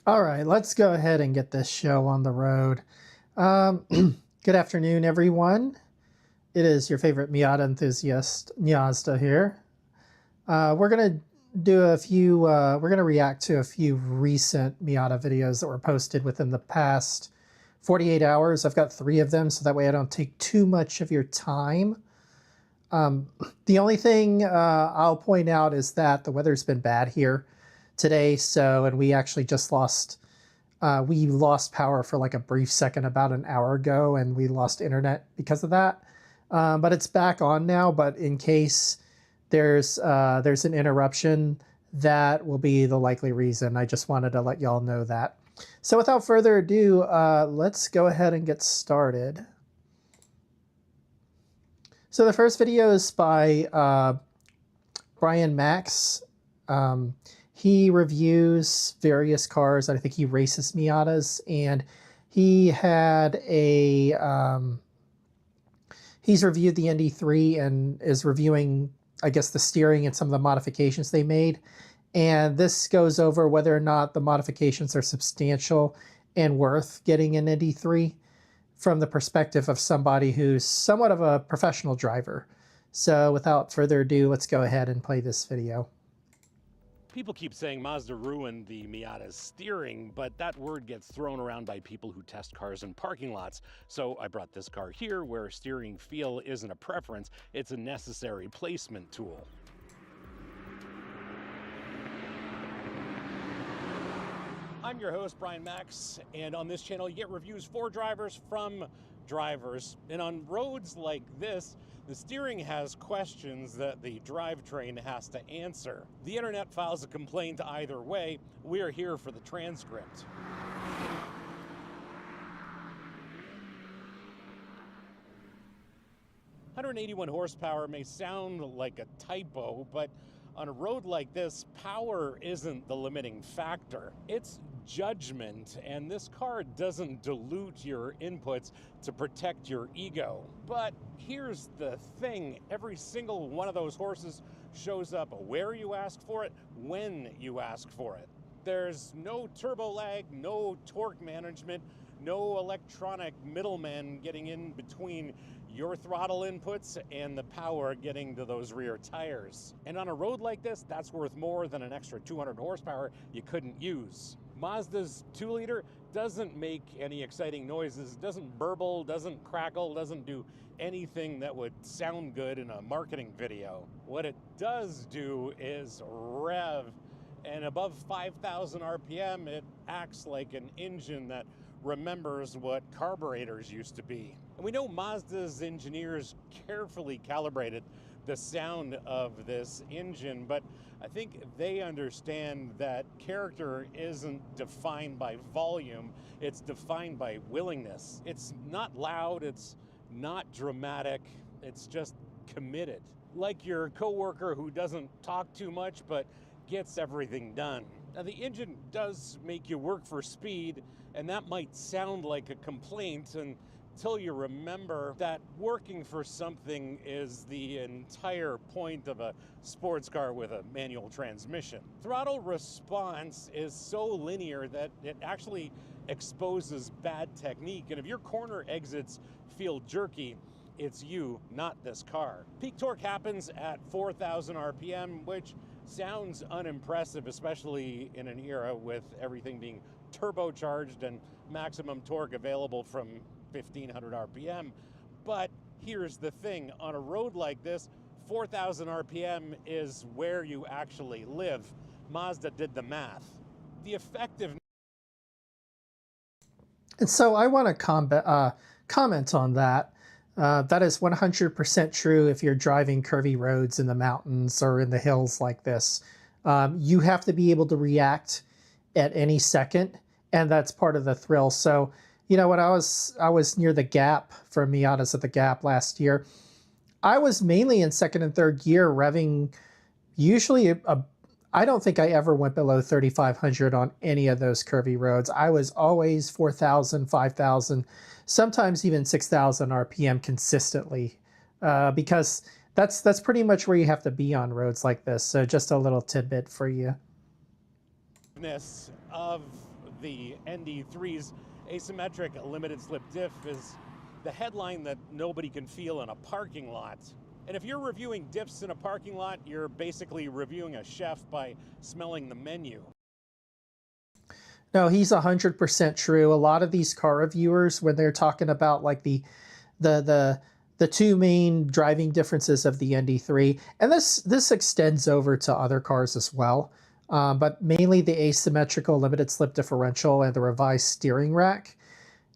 All right, let's go ahead and get this show on the road. Um, Good afternoon, everyone. It is your favorite Miata enthusiast, Nyazda here. We're gonna do a few. We're gonna react to a few recent Miata videos that were posted within the past 48 hours. I've got 3 of them, so that way I don't take too much of your time. Um, the only thing I'll point out is that the weather's been bad here today, and we actually just lost. We lost power for like a brief second about an hour ago, and we lost internet because of that. But it's back on now. But in case there's an interruption, that will be the likely reason. I just wanted to let y'all know that. So without further ado, let's go ahead and get started. So the first video is by Brian Max. He reviews various cars. I think he races Miatas, and he had he's reviewed the ND3 and is reviewing, I guess, the steering and some of the modifications they made. And this goes over whether or not the modifications are substantial and worth getting an ND3 from the perspective of somebody who's somewhat of a professional driver. So without further ado, let's go ahead and play this video. People keep saying Mazda ruined the Miata's steering, but that word gets thrown around by people who test cars in parking lots. So I brought this car here where steering feel isn't a preference, it's a necessary placement tool. I'm your host, Brian Max, and on this channel you get reviews for drivers from drivers. And on roads like this, the steering has questions that the drivetrain has to answer. The internet files a complaint either way. We are here for the transcript. "181 horsepower may sound like a typo, but on a road like this, power isn't the limiting factor. It's judgment, and this car doesn't dilute your inputs to protect your ego. But here's the thing, every single one of those horses shows up where you ask for it, when you ask for it. There's no turbo lag, no torque management, no electronic middleman getting in between your throttle inputs and the power getting to those rear tires. And on a road like this, that's worth more than an extra 200 horsepower you couldn't use. Mazda's 2-liter doesn't make any exciting noises, doesn't burble, doesn't crackle, doesn't do anything that would sound good in a marketing video. What it does do is rev, and above 5,000 RPM, it acts like an engine that remembers what carburetors used to be. And we know Mazda's engineers carefully calibrated the sound of this engine, but I think they understand that character isn't defined by volume, it's defined by willingness. It's not loud, it's not dramatic, it's just committed. Like your coworker who doesn't talk too much but gets everything done. Now the engine does make you work for speed, and that might sound like a complaint until you remember that working for something is the entire point of a sports car with a manual transmission. Throttle response is so linear that it actually exposes bad technique, and if your corner exits feel jerky, it's you, not this car. Peak torque happens at 4,000 RPM, which sounds unimpressive, especially in an era with everything being turbocharged and maximum torque available from 1,500 RPM. But here's the thing, on a road like this, 4,000 RPM is where you actually live. Mazda did the math. The effective. And so I want to comment on that. That is 100% true if you're driving curvy roads in the mountains or in the hills like this. You have to be able to react at any second, and that's part of the thrill. So, you know, when I was near the Gap for Miatas at the Gap last year, I was mainly in second and third gear revving. Usually, I don't think I ever went below 3,500 on any of those curvy roads. I was always 4,000, 5,000, sometimes even 6,000 RPM consistently, because that's pretty much where you have to be on roads like this. So just a little tidbit for you. Of The ND3's asymmetric limited slip diff is the headline that nobody can feel in a parking lot. And if you're reviewing diffs in a parking lot, you're basically reviewing a chef by smelling the menu. No, he's 100% true. A lot of these car reviewers, when they're talking about like the the the two main driving differences of the ND3, and this extends over to other cars as well, but mainly the asymmetrical limited slip differential and the revised steering rack.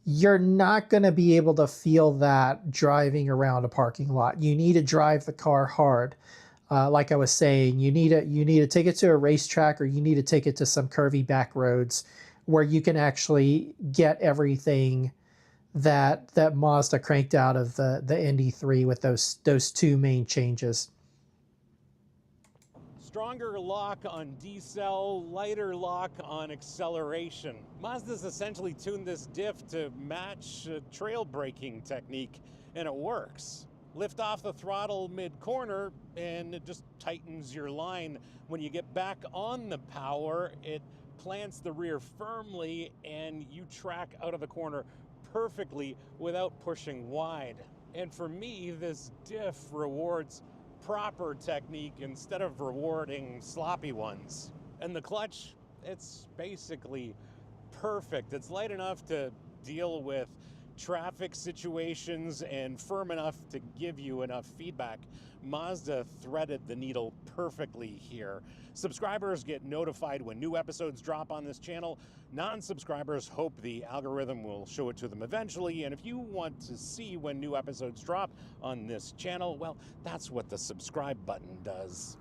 You're not going to be able to feel that driving around a parking lot. You need to drive the car hard. Like I was saying, you need to take it to a racetrack, or you need to take it to some curvy back roads where you can actually get everything that Mazda cranked out of the ND3 with those two main changes. Stronger lock on decel, lighter lock on acceleration. Mazda's essentially tuned this diff to match a trail braking technique, and it works. Lift off the throttle mid-corner and it just tightens your line. When you get back on the power, it plants the rear firmly and you track out of the corner perfectly without pushing wide. And for me, this diff rewards proper technique instead of rewarding sloppy ones. And the clutch, it's basically perfect. It's light enough to deal with traffic situations and firm enough to give you enough feedback. Mazda threaded the needle perfectly here. Subscribers get notified when new episodes drop on this channel. Non-subscribers hope the algorithm will show it to them eventually, and if you want to see when new episodes drop on this channel, well, that's what the subscribe button does.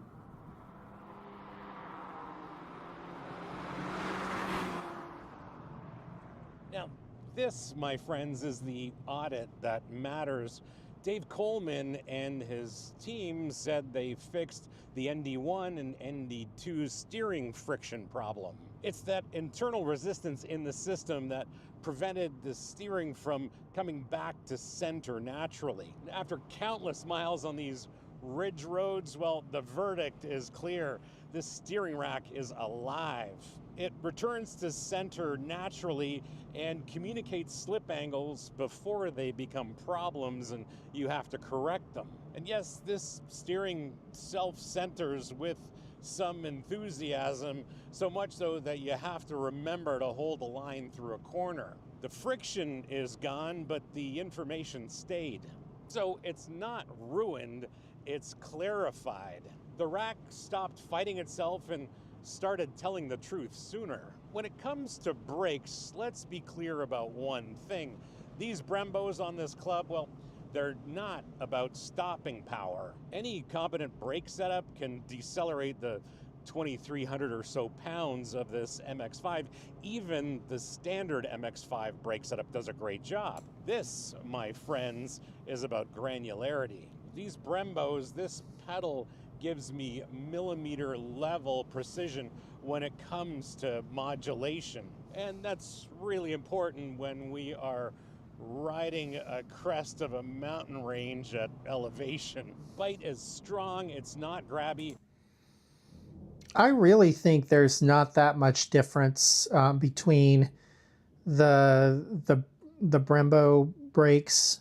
Now, this, my friends, is the audit that matters. Dave Coleman and his team said they fixed the ND1 and ND2 steering friction problem. It's that internal resistance in the system that prevented the steering from coming back to center naturally. After countless miles on these ridge roads, well, the verdict is clear. This steering rack is alive. It returns to center naturally and communicates slip angles before they become problems and you have to correct them. And yes, this steering self-centers with some enthusiasm, so much so that you have to remember to hold a line through a corner. The friction is gone, but the information stayed. So it's not ruined, it's clarified. The rack stopped fighting itself and started telling the truth sooner. When it comes to brakes, let's be clear about one thing. These Brembos on this club, well, they're not about stopping power. Any competent brake setup can decelerate the 2,300 or so pounds of this MX-5. Even the standard MX-5 brake setup does a great job. This, my friends, is about granularity. These Brembos, this pedal gives me millimeter level precision when it comes to modulation. And that's really important when we are riding a crest of a mountain range at elevation. Bite is strong, it's not grabby. I really think there's not that much difference between the Brembo brakes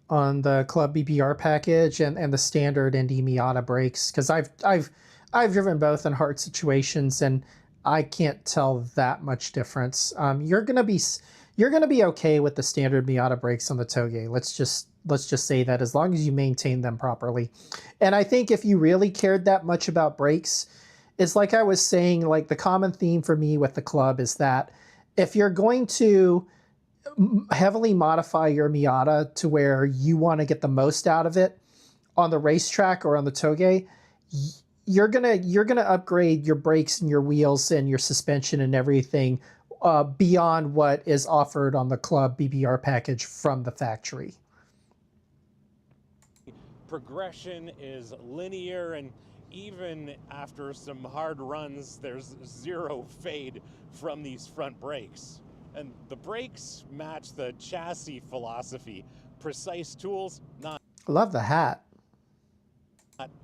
on the Club BBR package and the standard ND Miata brakes, because I've driven both in hard situations and I can't tell that much difference. You're gonna be okay with the standard Miata brakes on the Touge. Let's just say that, as long as you maintain them properly. And I think if you really cared that much about brakes, it's like I was saying, like the common theme for me with the Club is that if you're going to heavily modify your Miata to where you want to get the most out of it on the racetrack or on the Touge, you're gonna upgrade your brakes and your wheels and your suspension and everything beyond what is offered on the Club BBR package from the factory. Progression is linear, and even after some hard runs, there's zero fade from these front brakes. And the brakes match the chassis philosophy. Precise tools, not I love the hat.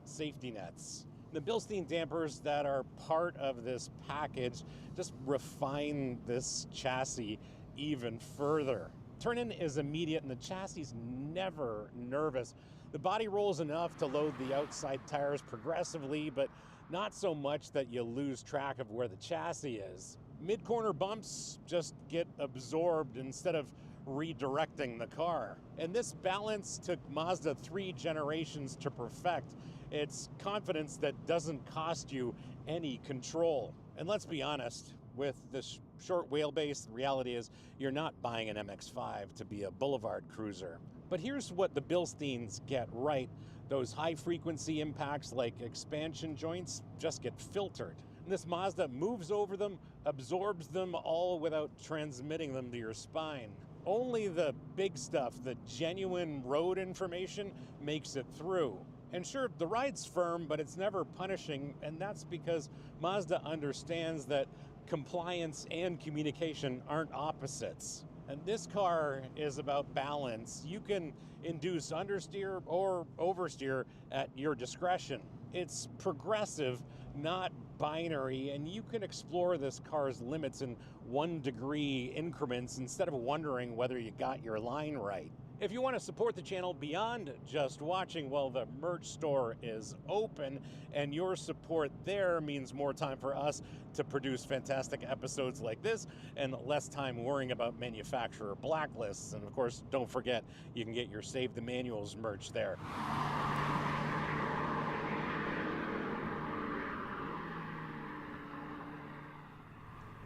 safety nets. The Bilstein dampers that are part of this package just refine this chassis even further. Turn-in is immediate and the chassis is never nervous. The body rolls enough to load the outside tires progressively, but not so much that you lose track of where the chassis is. Mid-corner bumps just get absorbed instead of redirecting the car. And this balance took Mazda 3 generations to perfect. It's confidence that doesn't cost you any control. And let's be honest, with this short wheelbase, the reality is you're not buying an MX-5 to be a boulevard cruiser. But here's what the Bilsteins get right. Those high frequency impacts like expansion joints just get filtered. And this Mazda moves over them, absorbs them all without transmitting them to your spine. Only the big stuff, the genuine road information, makes it through. And sure, the ride's firm, but it's never punishing, and that's because Mazda understands that compliance and communication aren't opposites. And this car is about balance. You can induce understeer or oversteer at your discretion. It's progressive, not binary, and you can explore this car's limits in 1-degree increments instead of wondering whether you got your line right. If you want to support the channel beyond just watching, well, the merch store is open, and your support there means more time for us to produce fantastic episodes like this and less time worrying about manufacturer blacklists. And of course, don't forget, you can get your Save the Manuals merch there.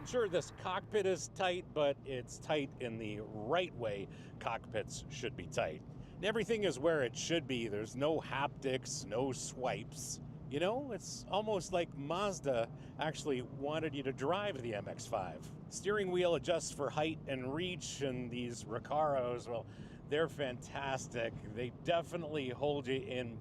Sure, this cockpit is tight, but it's tight in the right way cockpits should be tight. And everything is where it should be. There's no haptics, no swipes. You know, it's almost like Mazda actually wanted you to drive the MX-5. Steering wheel adjusts for height and reach, and these Recaros, well, they're fantastic. They definitely hold you in.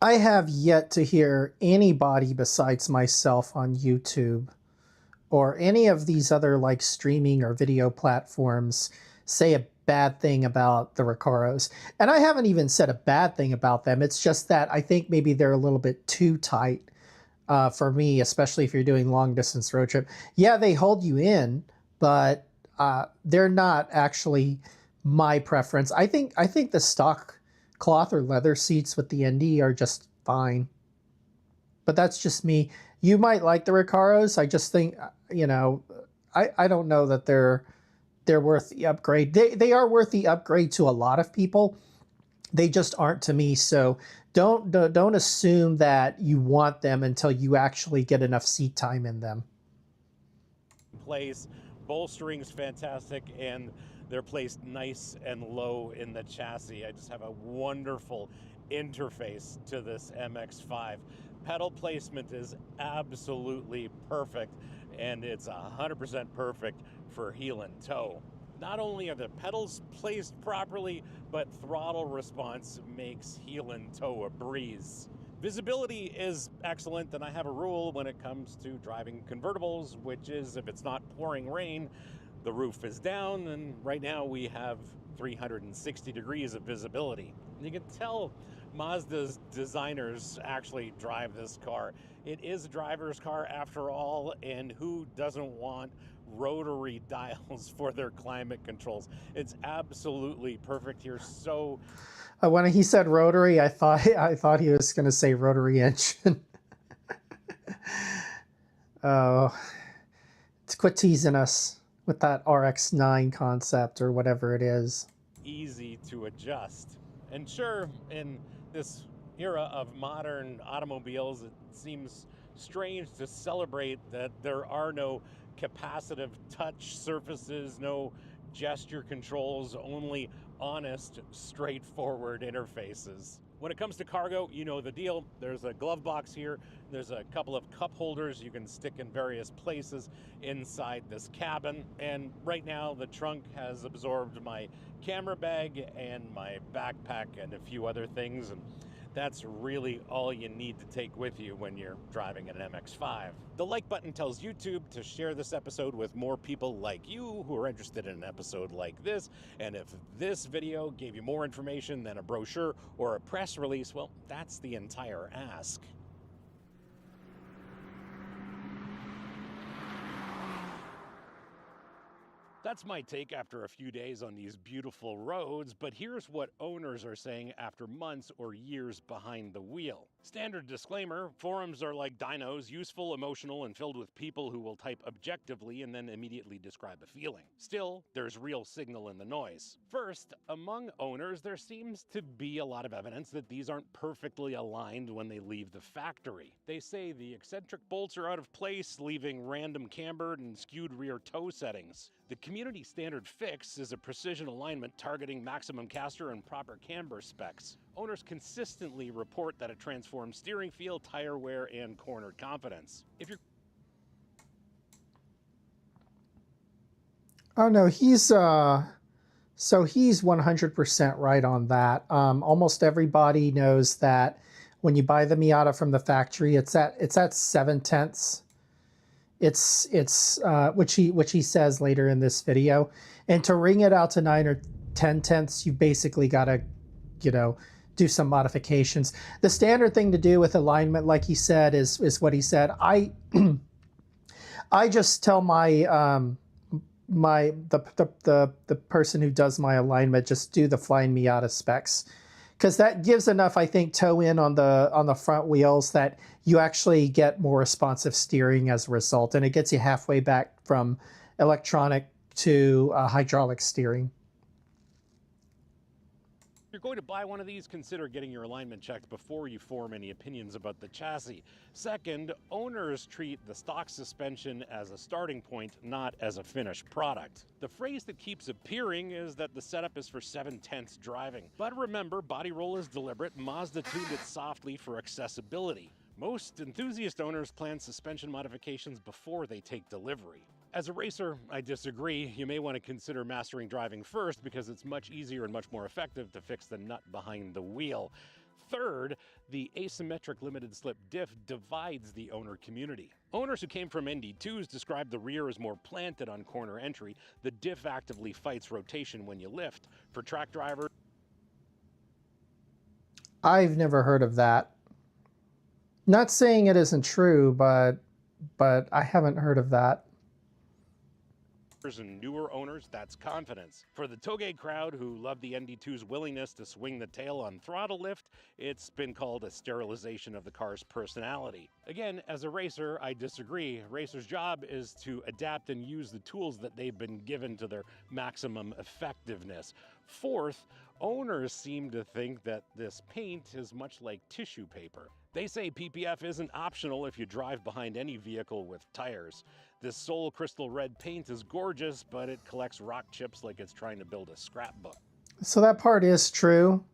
I have yet to hear anybody besides myself on YouTube or any of these other like streaming or video platforms say a bad thing about the Recaros. And I haven't even said a bad thing about them. It's just that I think maybe they're a little bit too tight for me, especially if you're doing long distance road trip. Yeah, they hold you in, but they're not actually my preference. I think the stock cloth or leather seats with the ND are just fine. But that's just me. You might like the Recaros. I just think, you know, I don't know that they're worth the upgrade. They are worth the upgrade to a lot of people. They just aren't to me. So don't assume that you want them until you actually get enough seat time in them. Place, bolstering's fantastic, and they're placed nice and low in the chassis. I just have a wonderful interface to this MX-5. Pedal placement is absolutely perfect, and it's 100% perfect for heel and toe. Not only are the pedals placed properly, but throttle response makes heel and toe a breeze. Visibility is excellent, and I have a rule when it comes to driving convertibles, which is if it's not pouring rain, the roof is down, and right now we have 360 degrees of visibility. And you can tell Mazda's designers actually drive this car. It is a driver's car after all, and who doesn't want rotary dials for their climate controls? It's absolutely perfect here. So when he said rotary, I thought he was going to say rotary engine. Oh, quit teasing us with that RX-9 concept or whatever it is. Easy to adjust. And sure, in this era of modern automobiles, it seems strange to celebrate that there are no capacitive touch surfaces, no gesture controls, only honest, straightforward interfaces. When it comes to cargo, you know the deal. There's a glove box here. There's a couple of cup holders you can stick in various places inside this cabin. And right now the trunk has absorbed my camera bag and my backpack and a few other things. And That's really all you need to take with you when you're driving an MX-5. The like button tells YouTube to share this episode with more people like you who are interested in an episode like this. And if this video gave you more information than a brochure or a press release, well, that's the entire ask. That's my take after a few days on these beautiful roads, but here's what owners are saying after months or years behind the wheel. Standard disclaimer, forums are like dynos, useful, emotional, and filled with people who will type objectively and then immediately describe a feeling. Still, there's real signal in the noise. First, among owners, there seems to be a lot of evidence that these aren't perfectly aligned when they leave the factory. They say the eccentric bolts are out of place, leaving random cambered and skewed rear toe settings. The community standard fix is a precision alignment targeting maximum caster and proper camber specs. Owners consistently report that it transforms steering feel, tire wear, and cornered confidence. If you're Oh no, he's 100% right on that. Almost everybody knows that when you buy the Miata from the factory, it's at 7/10. It's which he says later in this video, and to ring it out to 9 or 10/10, you basically got to, do some modifications. The standard thing to do with alignment, like he said, is what he said. I just tell the person who does my alignment, just do the flying Miata specs, because that gives enough, I think, toe in on the front wheels that you actually get more responsive steering as a result, and it gets you halfway back from electronic to hydraulic steering. If you're going to buy one of these, consider getting your alignment checked before you form any opinions about the chassis. Second, owners treat the stock suspension as a starting point, not as a finished product. The phrase that keeps appearing is that the setup is for 7/10 driving. But remember, body roll is deliberate. Mazda tuned it softly for accessibility. Most enthusiast owners plan suspension modifications before they take delivery. As a racer, I disagree. You may want to consider mastering driving first because it's much easier and much more effective to fix the nut behind the wheel. Third, the asymmetric limited slip diff divides the owner community. Owners who came from ND2s describe the rear as more planted on corner entry. The diff actively fights rotation when you lift. For track drivers, I've never heard of that. Not saying it isn't true, but I haven't heard of that. and newer owners, that's confidence. For the Toge crowd who love the ND2's willingness to swing the tail on throttle lift, it's been called a sterilization of the car's personality. Again, as a racer, I disagree. Racers' job is to adapt and use the tools that they've been given to their maximum effectiveness. Fourth, owners seem to think that this paint is much like tissue paper. They say PPF isn't optional if you drive behind any vehicle with tires. This Soul Crystal Red paint is gorgeous, but it collects rock chips like it's trying to build a scrapbook. So that part is true.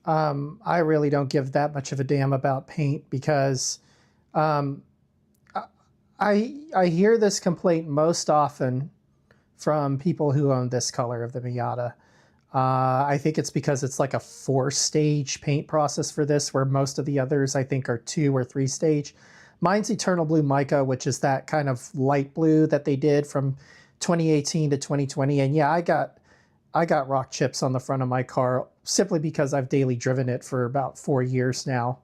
I really don't give that much of a damn about paint because I hear this complaint most often from people who own this color of the Miata. I think it's because it's like a 4-stage paint process for this, where most of the others I think are 2 or 3-stage. Mine's Eternal Blue Mica, which is that kind of light blue that they did from 2018 to 2020. And yeah, I got rock chips on the front of my car simply because I've daily driven it for about 4 years now.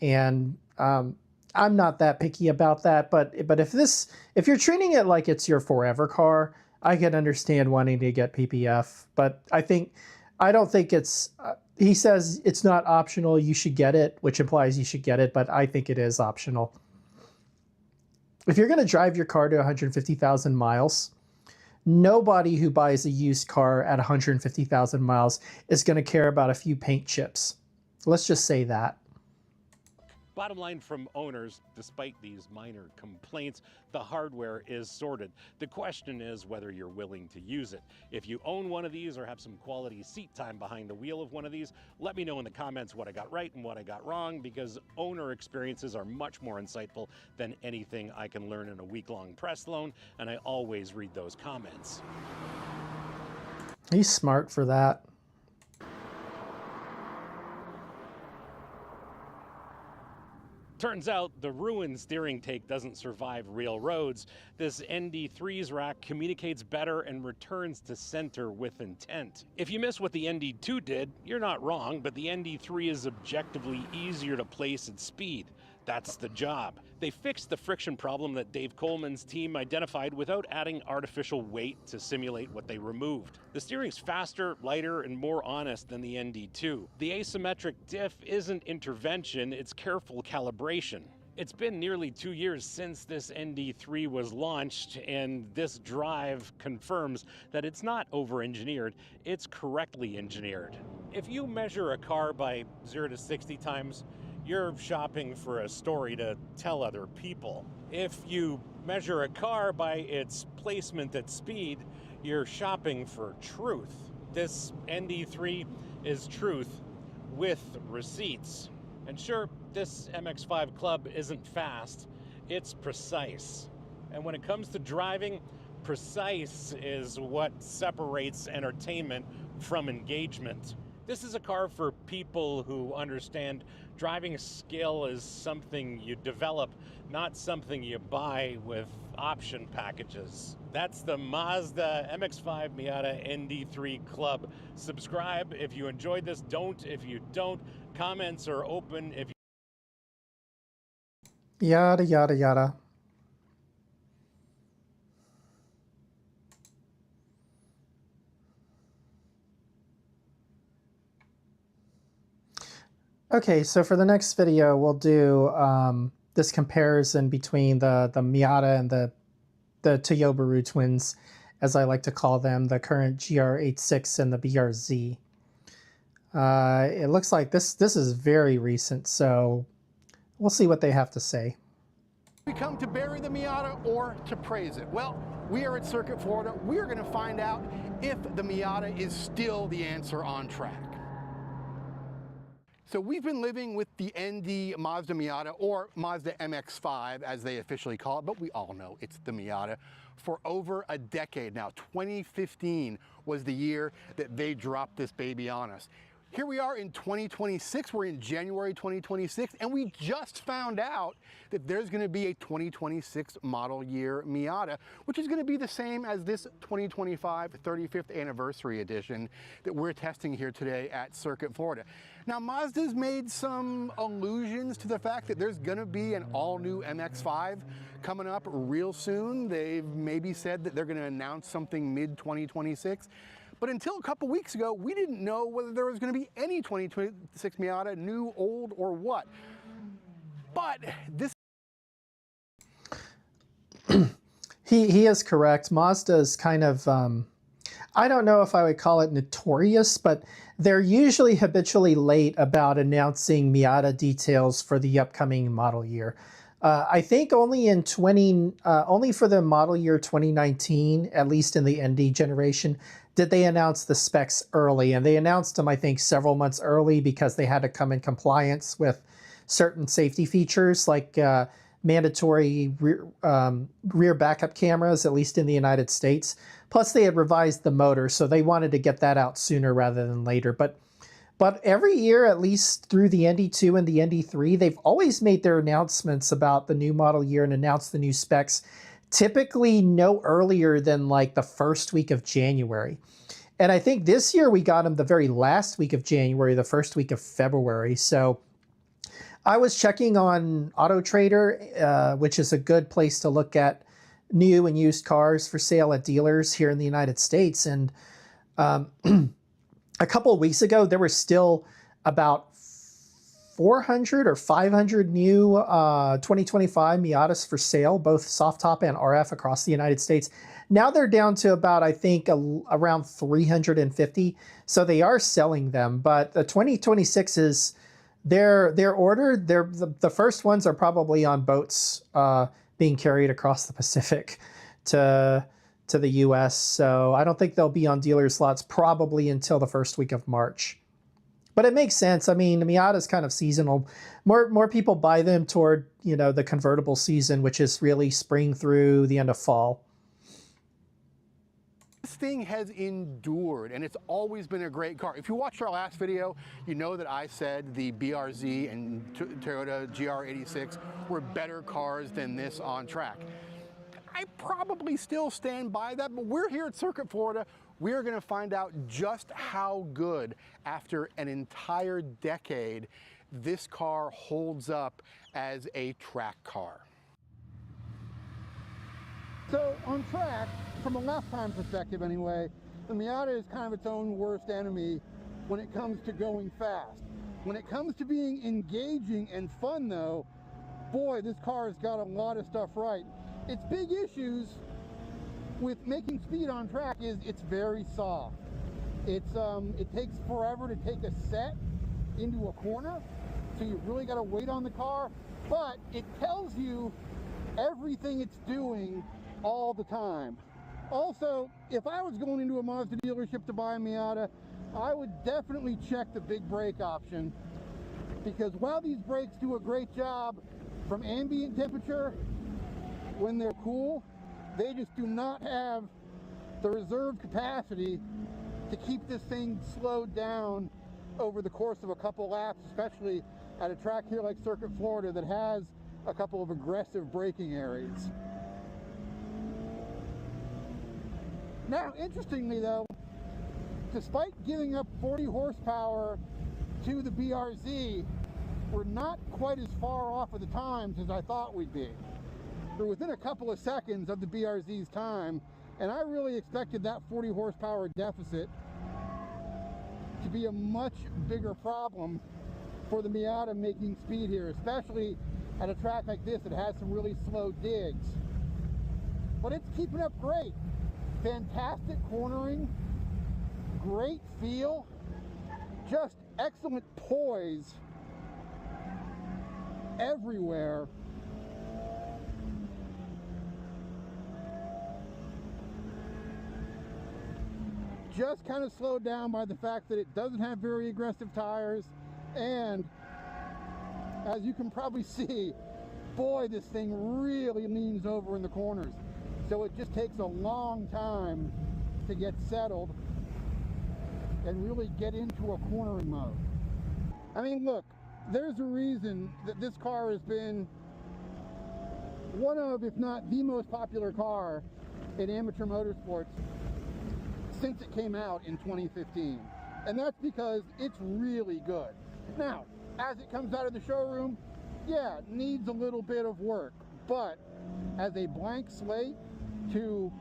And I'm not that picky about that. But if you're treating it like it's your forever car, I can understand wanting to get PPF. But I don't think it's. He says it's not optional, you should get it, which implies you should get it, but I think it is optional. If you're going to drive your car to 150,000 miles, nobody who buys a used car at 150,000 miles is going to care about a few paint chips. Let's just say that. Bottom line from owners, despite these minor complaints, the hardware is sorted. The question is whether you're willing to use it. If you own one of these or have some quality seat time behind the wheel of one of these, let me know in the comments what I got right and what I got wrong, because owner experiences are much more insightful than anything I can learn in a week-long press loan, and I always read those comments. He's smart for that. Turns out the ruined steering take doesn't survive real roads. This ND3's rack communicates better and returns to center with intent. If you miss what the ND2 did, you're not wrong, but the ND3 is objectively easier to place at speed. That's the job. They fixed the friction problem that Dave Coleman's team identified without adding artificial weight to simulate what they removed. The steering's faster, lighter, and more honest than the ND2. The asymmetric diff isn't intervention, it's careful calibration. It's been nearly 2 years since this ND3 was launched, and this drive confirms that it's not over-engineered, it's correctly engineered. If you measure a car by 0 to 60 times, you're shopping for a story to tell other people. If you measure a car by its placement at speed, you're shopping for truth. This ND3 is truth with receipts. And sure, this MX-5 Club isn't fast, it's precise. And when it comes to driving, precise is what separates entertainment from engagement. This is a car for people who understand driving skill is something you develop, not something you buy with option packages. That's the Mazda MX-5 Miata ND3 Club. Subscribe if you enjoyed this, don't if you don't. Comments are open if you... Yada, yada, yada. Okay, so for the next video, we'll do this comparison between the Miata and the Toyobaru twins, as I like to call them, the current GR86 and the BRZ. It looks like this is very recent, so we'll see what they have to say. We come to bury the Miata or to praise it? Well, we are at Circuit Florida. We're going to find out if the Miata is still the answer on track. So we've been living with the ND Mazda Miata, or Mazda MX-5 as they officially call it, but we all know it's the Miata, for over a decade now. 2015 was the year that they dropped this baby on us. Here we are in 2026, we're in January 2026, and we just found out that there's going to be a 2026 model year Miata, which is going to be the same as this 2025 35th anniversary edition that we're testing here today at Circuit Florida. Now, Mazda's made some allusions to the fact that there's going to be an all-new MX-5 coming up real soon. They've maybe said that they're going to announce something mid-2026. But until a couple weeks ago, we didn't know whether there was going to be any 2026 Miata, new, old, or what. But this... He is correct. Mazda's kind of, I don't know if I would call it notorious, but they're usually habitually late about announcing Miata details for the upcoming model year. I think only only for the model year 2019, at least in the ND generation, did they announce the specs early. And they announced them, I think, several months early because they had to come in compliance with certain safety features like mandatory rear backup cameras, at least in the United States. Plus, they had revised the motor, so they wanted to get that out sooner rather than later. But every year, at least through the ND2 and the ND3, they've always made their announcements about the new model year and announced the new specs, typically no earlier than like the first week of January. And I think this year we got them the very last week of January, the first week of February. So I was checking on Auto Trader, which is a good place to look at new and used cars for sale at dealers here in the United States. And a couple of weeks ago, there were still about 400 or 500 new 2025 Miatas for sale, both soft top and RF across the United States. Now they're down to about, I think, around 350. So they are selling them, but the 2026s, they're ordered. The first ones are probably on boats being carried across the Pacific to the US. So I don't think they'll be on dealers' lots probably until the first week of March. But it makes sense. I mean, the Miata is kind of seasonal. More people buy them toward, the convertible season, which is really spring through the end of fall. This thing has endured, and it's always been a great car. If you watched our last video, you know that I said the BRZ and Toyota GR86 were better cars than this on track. I probably still stand by that, but we're here at Circuit Florida. We're going to find out just how good, after an entire decade, this car holds up as a track car. So on track, from a lap time perspective anyway, the Miata is kind of its own worst enemy when it comes to going fast. When it comes to being engaging and fun though, boy, this car has got a lot of stuff right. Its big issues with making speed on track is it's very soft. It takes forever to take a set into a corner, so you really got to wait on the car, but it tells you everything it's doing all the time. Also, if I was going into a Mazda dealership to buy a Miata, I would definitely check the big brake option, because while these brakes do a great job from ambient temperature when they're cool, they just do not have the reserve capacity to keep this thing slowed down over the course of a couple laps, especially at a track here like Circuit Florida that has a couple of aggressive braking areas. Now, interestingly though, despite giving up 40 horsepower to the BRZ, we're not quite as far off of the times as I thought we'd be. We're within a couple of seconds of the BRZ's time, and I really expected that 40 horsepower deficit to be a much bigger problem for the Miata making speed here, especially at a track like this that has some really slow digs. But it's keeping up great. Fantastic cornering, great feel, just excellent poise everywhere. Just kind of slowed down by the fact that it doesn't have very aggressive tires, and as you can probably see, boy, this thing really leans over in the corners. So it just takes a long time to get settled and really get into a cornering mode. I mean, look, there's a reason that this car has been one of, if not the most popular car in amateur motorsports since it came out in 2015. And that's because it's really good. Now, as it comes out of the showroom, yeah, it needs a little bit of work, but as a blank slate to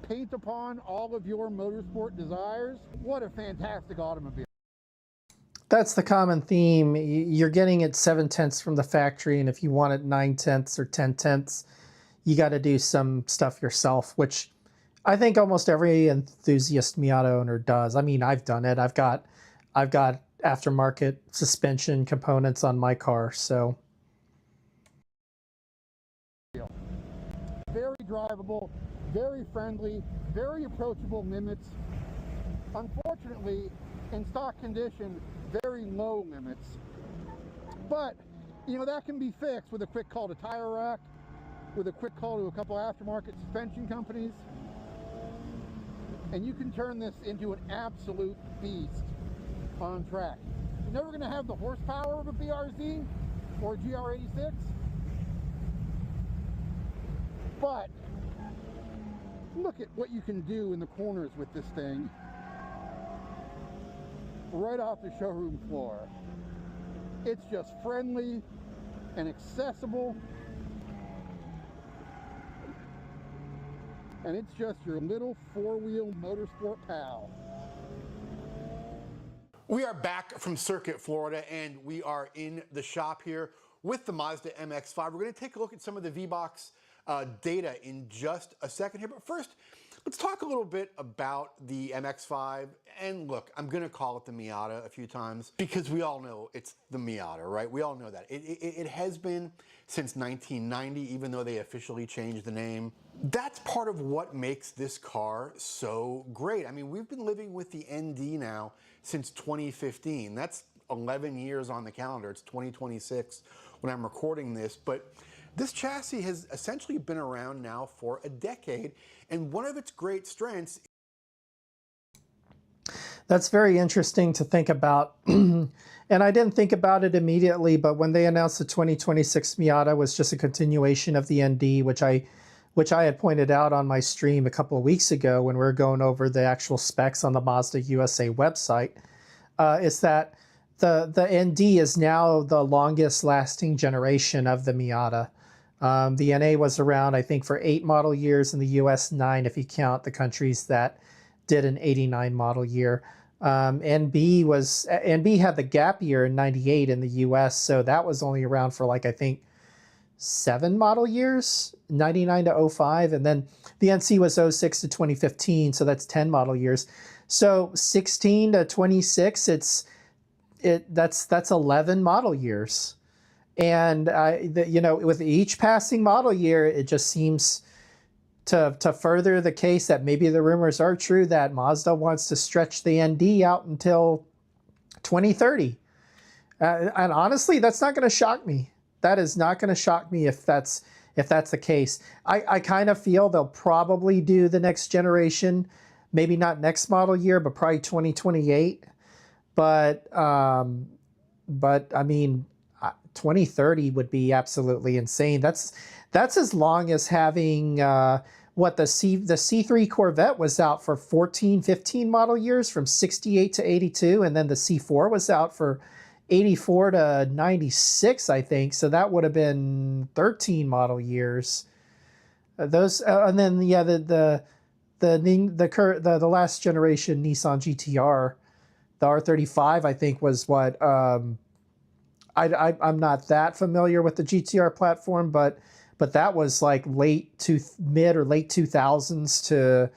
paint upon all of your motorsport desires, what a fantastic automobile. That's the common theme. You're getting it 7/10 from the factory, and if you want it 9/10 or 10/10, you got to do some stuff yourself, which I think almost every enthusiast Miata owner does. I mean, I've done it. I've got aftermarket suspension components on my car, so. Very drivable, very friendly, very approachable limits. Unfortunately, in stock condition, very low limits. But, you know, that can be fixed with a quick call to Tire Rack, with a quick call to a couple aftermarket suspension companies, and you can turn this into an absolute beast on track. You're never going to have the horsepower of a BRZ or a GR86, but look at what you can do in the corners with this thing right off the showroom floor. It's just friendly and accessible, and it's just your little four-wheel motorsport pal. We are back from Circuit Florida, and we are in the shop here with the Mazda MX-5. We're going to take a look at some of the V-Box data in just a second here, but first, let's talk a little bit about the MX-5. And look, I'm going to call it the Miata a few times because we all know it's the Miata, right? We all know that. It has been since 1990, even though they officially changed the name. That's part of what makes this car so great. I mean, we've been living with the ND now since 2015. That's 11 years on the calendar. It's 2026 when I'm recording this, but this chassis has essentially been around now for a decade, and one of its great strengths That's very interesting to think about. And I didn't think about it immediately, but when they announced the 2026 Miata was just a continuation of the ND, which I had pointed out on my stream a couple of weeks ago when we were going over the actual specs on the Mazda USA website, is that the ND is now the longest lasting generation of the Miata. The NA was around, I think, for 8 model years, in the US 9 if you count the countries that did an 89 model year. NB had the gap year in 98 in the US, so that was only around for like, I think, 7 model years, 99 to 05, and then the NC was 06 to 2015, so that's 10 model years. So 16 to 26, that's 11 model years. And with each passing model year, it just seems to further the case that maybe the rumors are true that Mazda wants to stretch the ND out until 2030. And honestly, that's not going to shock me. That is not going to shock me if that's the case. I kind of feel they'll probably do the next generation, maybe not next model year, but probably 2028. But I mean, 2030 would be absolutely insane. That's as long as having the C3 Corvette was out for 14, 15 model years from 68 to 82, and then the C4 was out for 84 to 96, I think. So that would have been 13 model years. And then yeah, the last generation Nissan GTR, the R35, I think was what. I'm not that familiar with the GTR platform, but that was like mid or late 2000s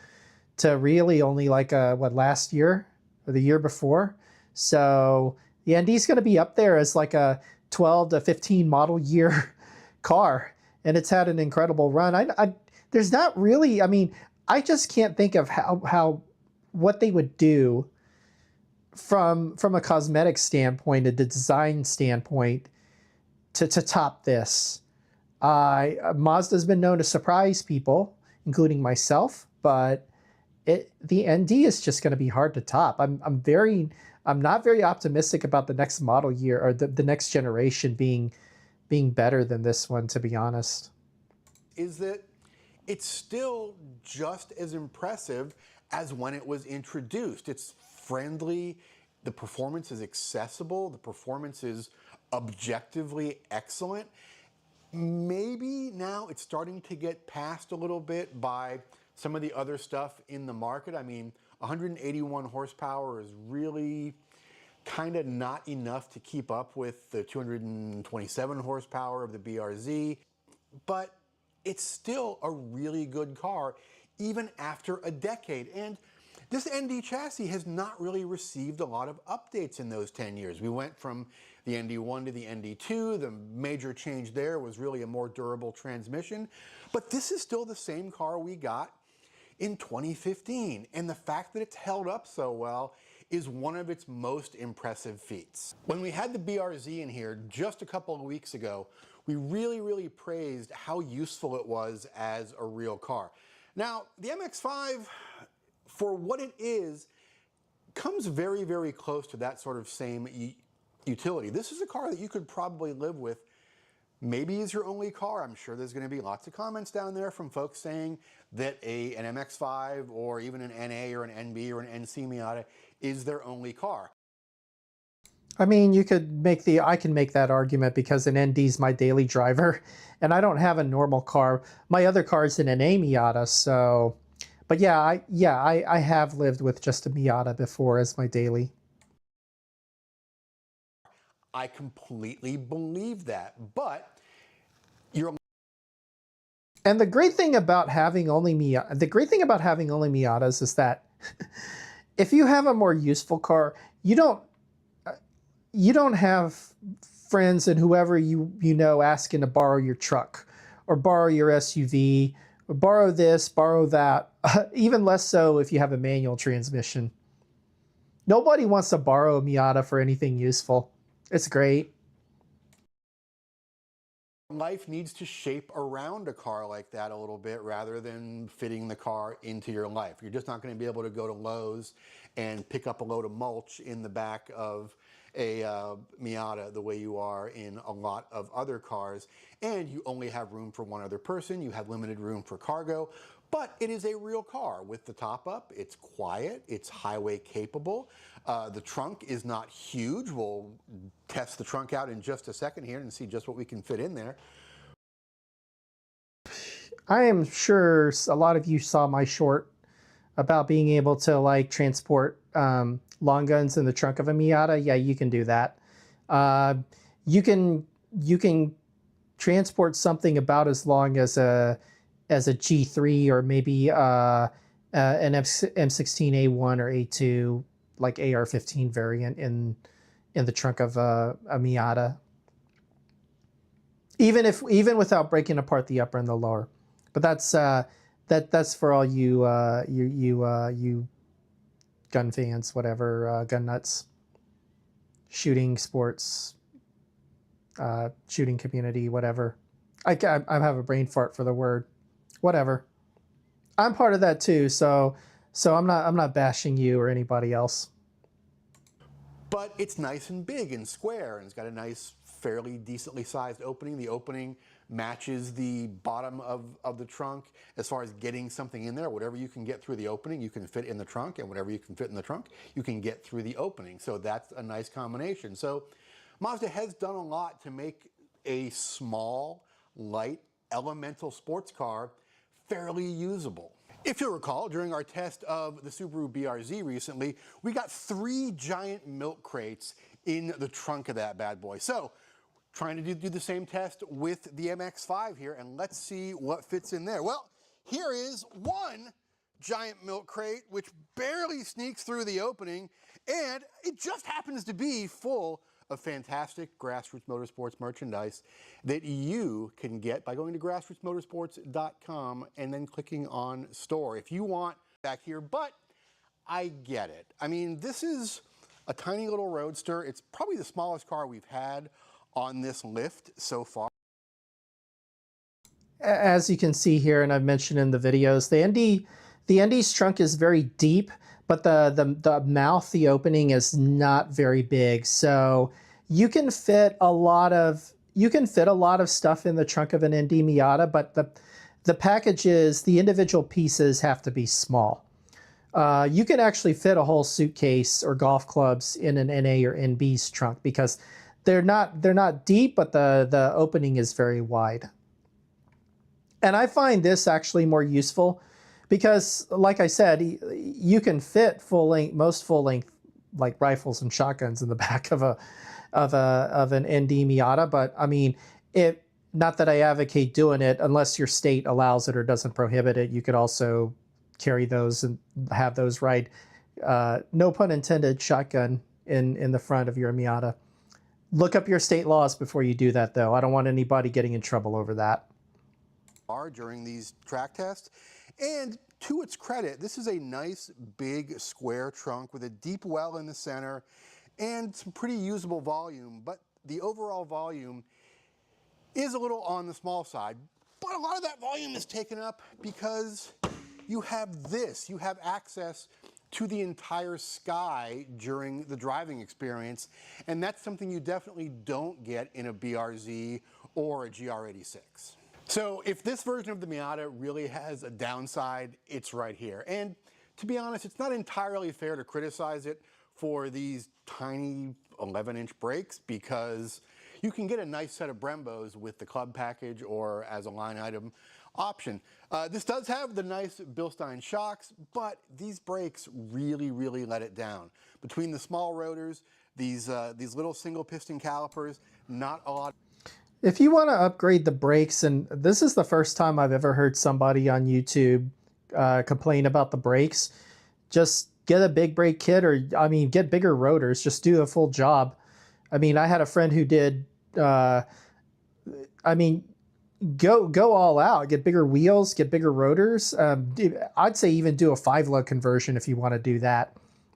to really only like last year or the year before. So the ND's going to be up there as like a 12 to 15 model year car, and it's had an incredible run. There's not really, I mean, I just can't think of what they would do from a cosmetic standpoint, a design standpoint, to top this. Mazda's been known to surprise people, including myself, but the ND is just going to be hard to top. I'm not very optimistic about the next model year or the next generation being better than this one, to be honest. Is that it's still just as impressive as when it was introduced. It's friendly, the performance is accessible, the performance is objectively excellent. Maybe now it's starting to get passed a little bit by some of the other stuff in the market. I mean, 181 horsepower is really kind of not enough to keep up with the 227 horsepower of the BRZ, but it's still a really good car even after a decade. And this ND chassis has not really received a lot of updates in those 10 years. We went from the ND1 to the ND2. The major change there was really a more durable transmission. But this is still the same car we got in 2015. And the fact that it's held up so well is one of its most impressive feats. When we had the BRZ in here just a couple of weeks ago, we really praised how useful it was as a real car. Now, the MX-5, for what it is, comes very close to that sort of same utility. This is a car that you could probably live with maybe as your only car. I'm sure there's going to be lots of comments down there from folks saying that an MX-5 or even an NA or an NB or an NC Miata is their only car. I mean, I can make that argument because an ND's my daily driver, and I don't have a normal car. My other car is an NA Miata, so. But yeah, I have lived with just a Miata before as my daily. I completely believe that, but you're. And the great thing about having only Miatas is that if you have a more useful car, you don't have friends and whoever you know asking to borrow your truck or borrow your SUV or borrow this, borrow that. Even less so if you have a manual transmission. Nobody wants to borrow a Miata for anything useful. It's great. Life needs to shape around a car like that a little bit rather than fitting the car into your life. You're just not going to be able to go to Lowe's and pick up a load of mulch in the back of a Miata the way you are in a lot of other cars. And you only have room for one other person. You have limited room for cargo. But it is a real car with the top up. It's quiet. It's highway capable. The trunk is not huge. We'll test the trunk out in just a second here and see just what we can fit in there. I am sure a lot of you saw my short about being able to like transport long guns in the trunk of a Miata. Yeah, you can do that. Uh, you can transport something about as long as a G3 or maybe an M16A1 or A2 like AR-15 variant in the trunk of a Miata. Even without breaking apart the upper and the lower. But that's for all you you gun fans, whatever, gun nuts, shooting sports, shooting community, whatever. I have a brain fart for the word, whatever. I'm part of that too, so I'm not bashing you or anybody else. But it's nice and big and square, and it's got a nice, fairly decently sized opening. The opening matches the bottom of the trunk as far as getting something in there. Whatever you can get through the opening, you can fit in the trunk, and whatever you can fit in the trunk, you can get through the opening. So that's a nice combination. So Mazda has done a lot to make a small, light, elemental sports car fairly usable. If you'll recall, during our test of the Subaru BRZ recently, we got 3 giant milk crates in the trunk of that bad boy. So, trying to do the same test with the MX-5 here, and let's see what fits in there. Well, here is one giant milk crate, which barely sneaks through the opening, and it just happens to be full of fantastic Grassroots Motorsports merchandise that you can get by going to grassrootsmotorsports.com and then clicking on store. If you want back here, but I get it. I mean, this is a tiny little roadster. It's probably the smallest car we've had on this lift so far. As you can see here, and I've mentioned in the videos, the ND's trunk is very deep, but the mouth, the opening is not very big. So you can fit a lot of stuff in the trunk of an ND Miata, but the packages, the individual pieces have to be small. You can actually fit a whole suitcase or golf clubs in an NA or NB's trunk because they're not deep, but the opening is very wide. And I find this actually more useful because, like I said, you can fit most full length like rifles and shotguns in the back of an ND Miata. But I mean, not that I advocate doing it unless your state allows it or doesn't prohibit it. You could also carry those and have those ride, no pun intended, shotgun in the front of your Miata. Look up your state laws before you do that, though. I don't want anybody getting in trouble over that. During these track tests, and to its credit, this is a nice big square trunk with a deep well in the center and some pretty usable volume, but the overall volume is a little on the small side. But a lot of that volume is taken up because you have this, you have access to the entire sky during the driving experience, and that's something you definitely don't get in a BRZ or a GR86. So if this version of the Miata really has a downside, it's right here. And to be honest, it's not entirely fair to criticize it for these tiny 11-inch brakes because you can get a nice set of Brembos with the club package or as a line item option. This does have the nice Bilstein shocks, but these brakes really, really let it down. Between the small rotors, these little single piston calipers, not a lot. If you want to upgrade the brakes, and this is the first time I've ever heard somebody on YouTube complain about the brakes, just get a big brake kit, or I mean, get bigger rotors. Just do a full job. I mean, I had a friend who did. I mean, go all out. Get bigger wheels. Get bigger rotors. I'd say even do a 5-lug conversion if you want to do that.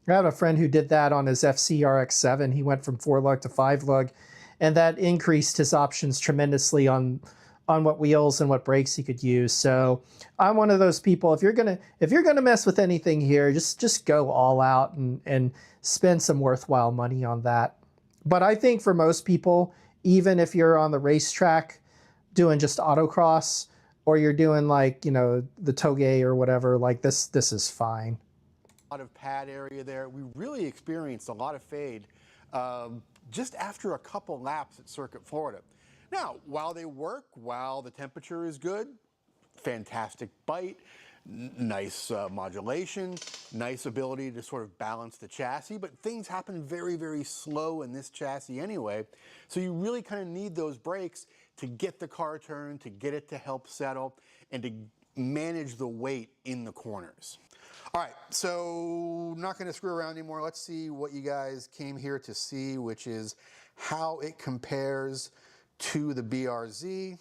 I have a friend who did that on his FC RX-7. He went from 4-lug to 5-lug. and that increased his options tremendously on what wheels and what brakes he could use. So I'm one of those people. If you're gonna mess with anything here, just go all out and spend some worthwhile money on that. But I think for most people, even if you're on the racetrack doing just autocross, or you're doing like, you know, the toge or whatever, like this is fine. A lot of pad area there. We really experienced a lot of fade just after a couple laps at Circuit Florida. Now, while they work, while the temperature is good, fantastic bite, nice modulation, nice ability to sort of balance the chassis, but things happen very, very slow in this chassis anyway. So you really kind of need those brakes to get the car turned, to get it to help settle, and to manage the weight in the corners. All right, so not going to screw around anymore. Let's see what you guys came here to see, which is how it compares to the BRZ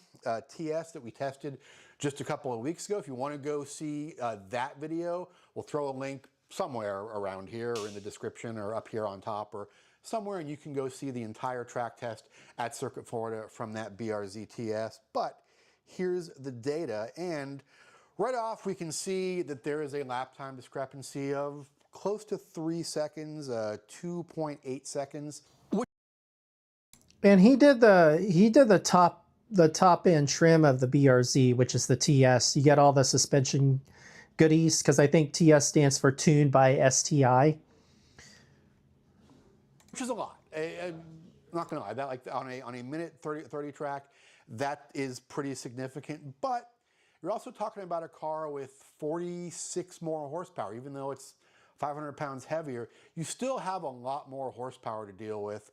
TS that we tested just a couple of weeks ago. If you want to go see that video, we'll throw a link somewhere around here or in the description or up here on top or somewhere, and you can go see the entire track test at Circuit Florida from that BRZ TS. But here's the data, and right off we can see that there is a lap time discrepancy of close to 3 seconds, 2.8 seconds. And he did the top end trim of the BRZ, which is the TS. You get all the suspension goodies, because I think TS stands for tuned by STI, which is a lot. I'm not gonna lie, that like on a minute 30 track, that is pretty significant. But you're also talking about a car with 46 more horsepower, even though it's 500 pounds heavier. You still have a lot more horsepower to deal with.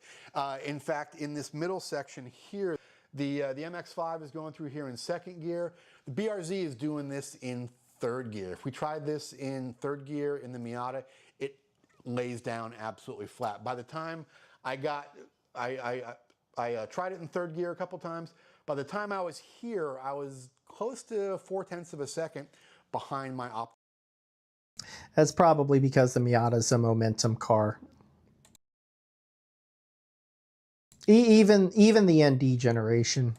In fact, in this middle section here, the MX-5 is going through here in second gear. The BRZ is doing this in third gear. If we tried this in third gear in the Miata, it lays down absolutely flat. By the time I tried it in third gear a couple times. By the time I was here, I was close to 0.4 of a second behind my op. That's probably because the Miata is a momentum car. Even the ND generation.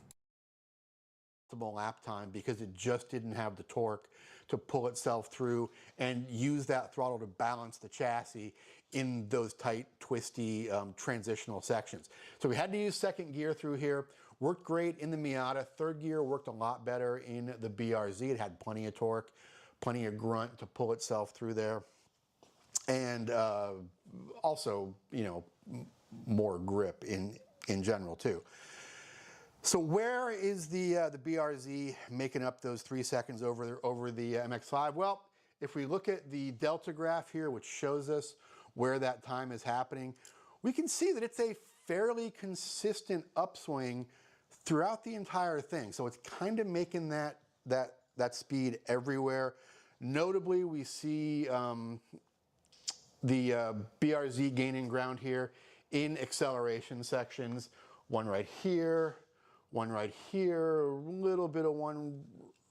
Lap time, because it just didn't have the torque to pull itself through and use that throttle to balance the chassis in those tight, twisty, transitional sections. So we had to use second gear through here. Worked great in the Miata. Third gear worked a lot better in the BRZ. It had plenty of torque, plenty of grunt to pull itself through there. And also, you know, more grip in general too. So where is the BRZ making up those 3 seconds over the MX-5? Well, if we look at the delta graph here, which shows us where that time is happening, we can see that it's a fairly consistent upswing throughout the entire thing. So it's kind of making that speed everywhere. Notably, we see the BRZ gaining ground here in acceleration sections. One right here, one right here, a little bit of one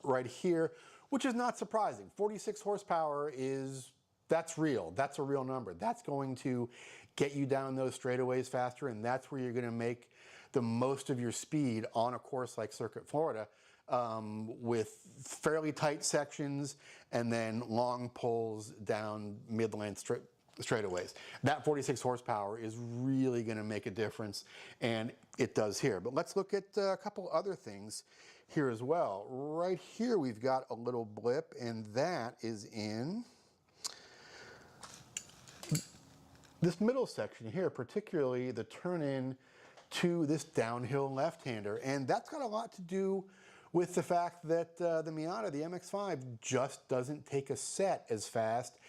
right here, which is not surprising. 46 horsepower that's real. That's a real number. That's going to get you down those straightaways faster, and that's where you're going to make the most of your speed on a course like Circuit Florida, with fairly tight sections and then long pulls down mid-length straightaways. That 46 horsepower is really going to make a difference, and it does here. But let's look at a couple other things here as well. Right here we've got a little blip, and that is in this middle section here, particularly the turn-in to this downhill left-hander. And that's got a lot to do with the fact that the Miata, the MX-5, just doesn't take a set as fast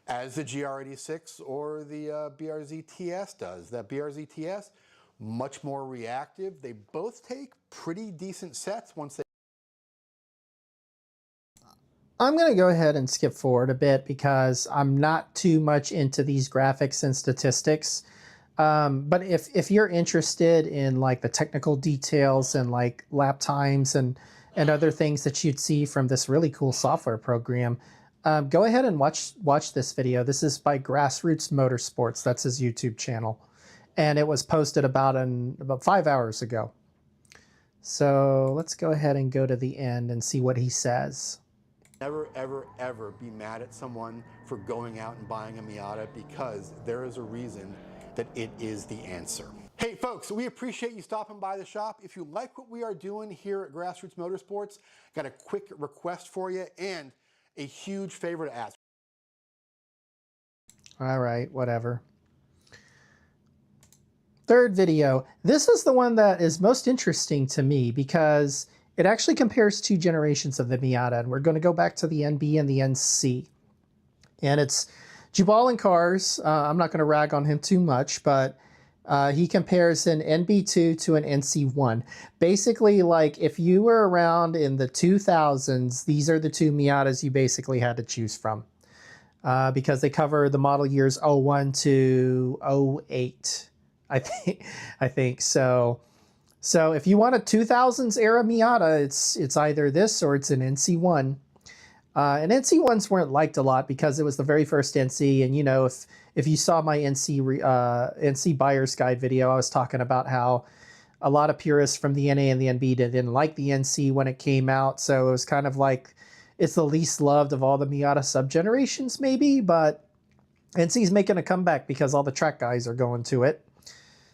as the GR86 or the BRZ TS does. That BRZ TS, much more reactive. They both take pretty decent sets once they... I'm going to go ahead and skip forward a bit because I'm not too much into these graphics and statistics. But if you're interested in like the technical details and like lap times and other things that you'd see from this really cool software program, go ahead and watch this video. This is by Grassroots Motorsports. That's his YouTube channel. and it was posted about 5 hours ago. So let's go ahead and go to the end and see what he says. Never, ever, ever be mad at someone for going out and buying a Miata, because there is a reason that it is the answer. Hey folks, we appreciate you stopping by the shop. If you like what we are doing here at Grassroots Motorsports, got a quick request for you and a huge favor to ask. All right, whatever. Third video. This is the one that is most interesting to me because it actually compares two generations of the Miata, and we're going to go back to the NB and the NC. And it's Jubal in cars. I'm not going to rag on him too much, but he compares an NB2 to an NC1. Basically, like if you were around in the 2000s, these are the two Miatas you basically had to choose from because they cover the model years 01 to 08. I think so. So if you want a 2000s era Miata, it's either this or it's an NC1. And NC1s weren't liked a lot because it was the very first NC. And you know, if you saw my NC buyer's guide video, I was talking about how a lot of purists from the NA and the NB didn't like the NC when it came out. So it was kind of like it's the least loved of all the Miata subgenerations, maybe. But NC's making a comeback because all the track guys are going to it.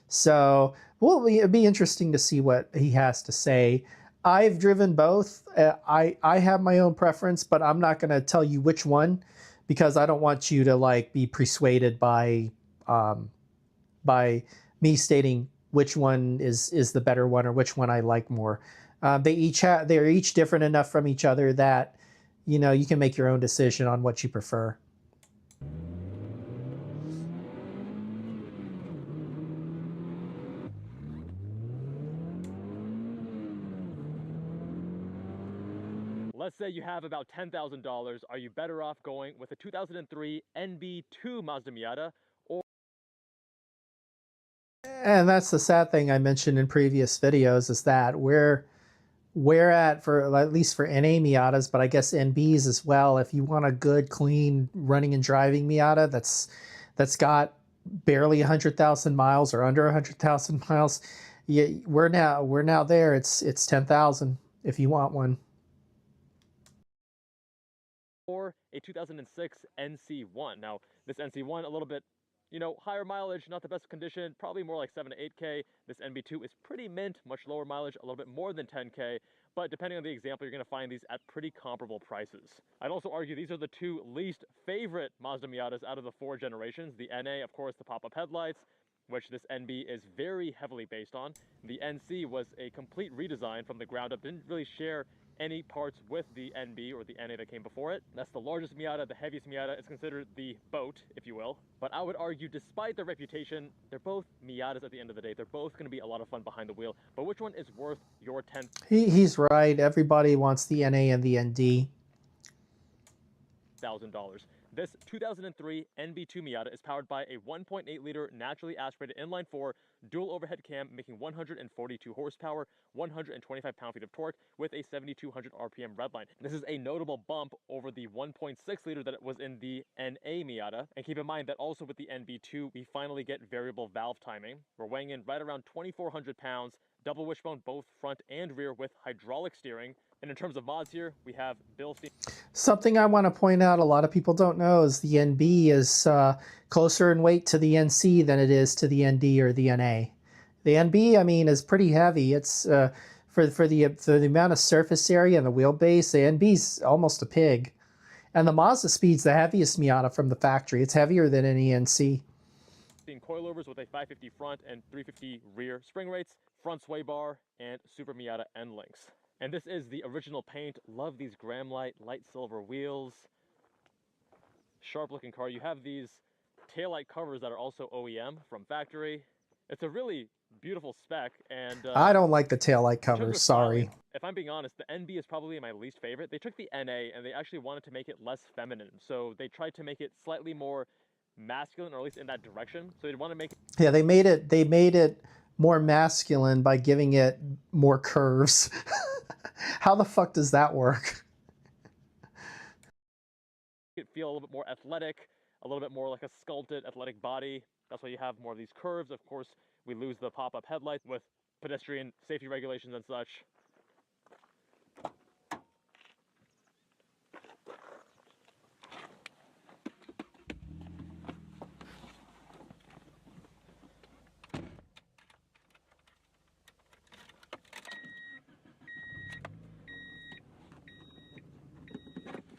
So it'd be interesting to see what he has to say. I've driven both. I have my own preference, but I'm not going to tell you which one because I don't want you to like be persuaded by me stating which one is the better one or which one I like more. They're each different enough from each other that you know you can make your own decision on what you prefer. Let's say you have about $10,000. Are you better off going with a 2003 NB2 Mazda Miata or... And that's the sad thing I mentioned in previous videos is that we're at, for at least for NA Miatas, but I guess NBs as well, if you want a good, clean running and driving Miata that's got barely 100,000 miles or under 100,000 miles, we're now there. It's 10,000 if you want one. Or a 2006 NC1. Now, this NC1 a little bit, you know, higher mileage, not the best condition, probably more like 7 to 8K. This NB2 is pretty mint, much lower mileage, a little bit more than 10K, but depending on the example, you're going to find these at pretty comparable prices. I'd also argue these are the two least favorite Mazda Miatas out of the four generations. The NA, of course, the pop-up headlights, which this NB is very heavily based on. The NC was a complete redesign from the ground up, didn't really share any parts with the NB or the NA that came before it. That's the largest Miata, the heaviest Miata. It's considered the boat, if you will. But I would argue, despite their reputation, they're both Miatas at the end of the day. They're both going to be a lot of fun behind the wheel. But which one is worth your $10,000? He's right. Everybody wants the NA and the ND. This 2003 NB2 Miata is powered by a 1.8-liter naturally aspirated inline-4 dual overhead cam, making 142 horsepower, 125 pound-feet of torque with a 7,200 RPM redline. This is a notable bump over the 1.6-liter that was in the NA Miata. And keep in mind that also with the NB2, we finally get variable valve timing. We're weighing in right around 2,400 pounds, double wishbone both front and rear with hydraulic steering. And in terms of mods here, we have Bilstein. Something I want to point out a lot of people don't know is the NB is closer in weight to the NC than it is to the ND or the NA. The NB, I mean, is pretty heavy. It's for the amount of surface area and the wheelbase, the NB's almost a pig. And the Mazda Speed's the heaviest Miata from the factory. It's heavier than any NC. Coilovers with a 550 front and 350 rear spring rates, front sway bar, and Super Miata end links. And this is the original paint. Love these Graham light silver wheels. Sharp looking car. You have these taillight covers that are also OEM from factory. It's a really beautiful spec, and I don't like the taillight covers, sorry. Styling, if I'm being honest, the NB is probably my least favorite. They took the NA and they actually wanted to make it less feminine. So they tried to make it slightly more masculine, or at least in that direction. So they want to make it... Yeah, they made it more masculine by giving it more curves. How the fuck does that work? It feel a little bit more athletic, a little bit more like a sculpted athletic body. That's why you have more of these curves. Of course, we lose the pop-up headlights with pedestrian safety regulations and such.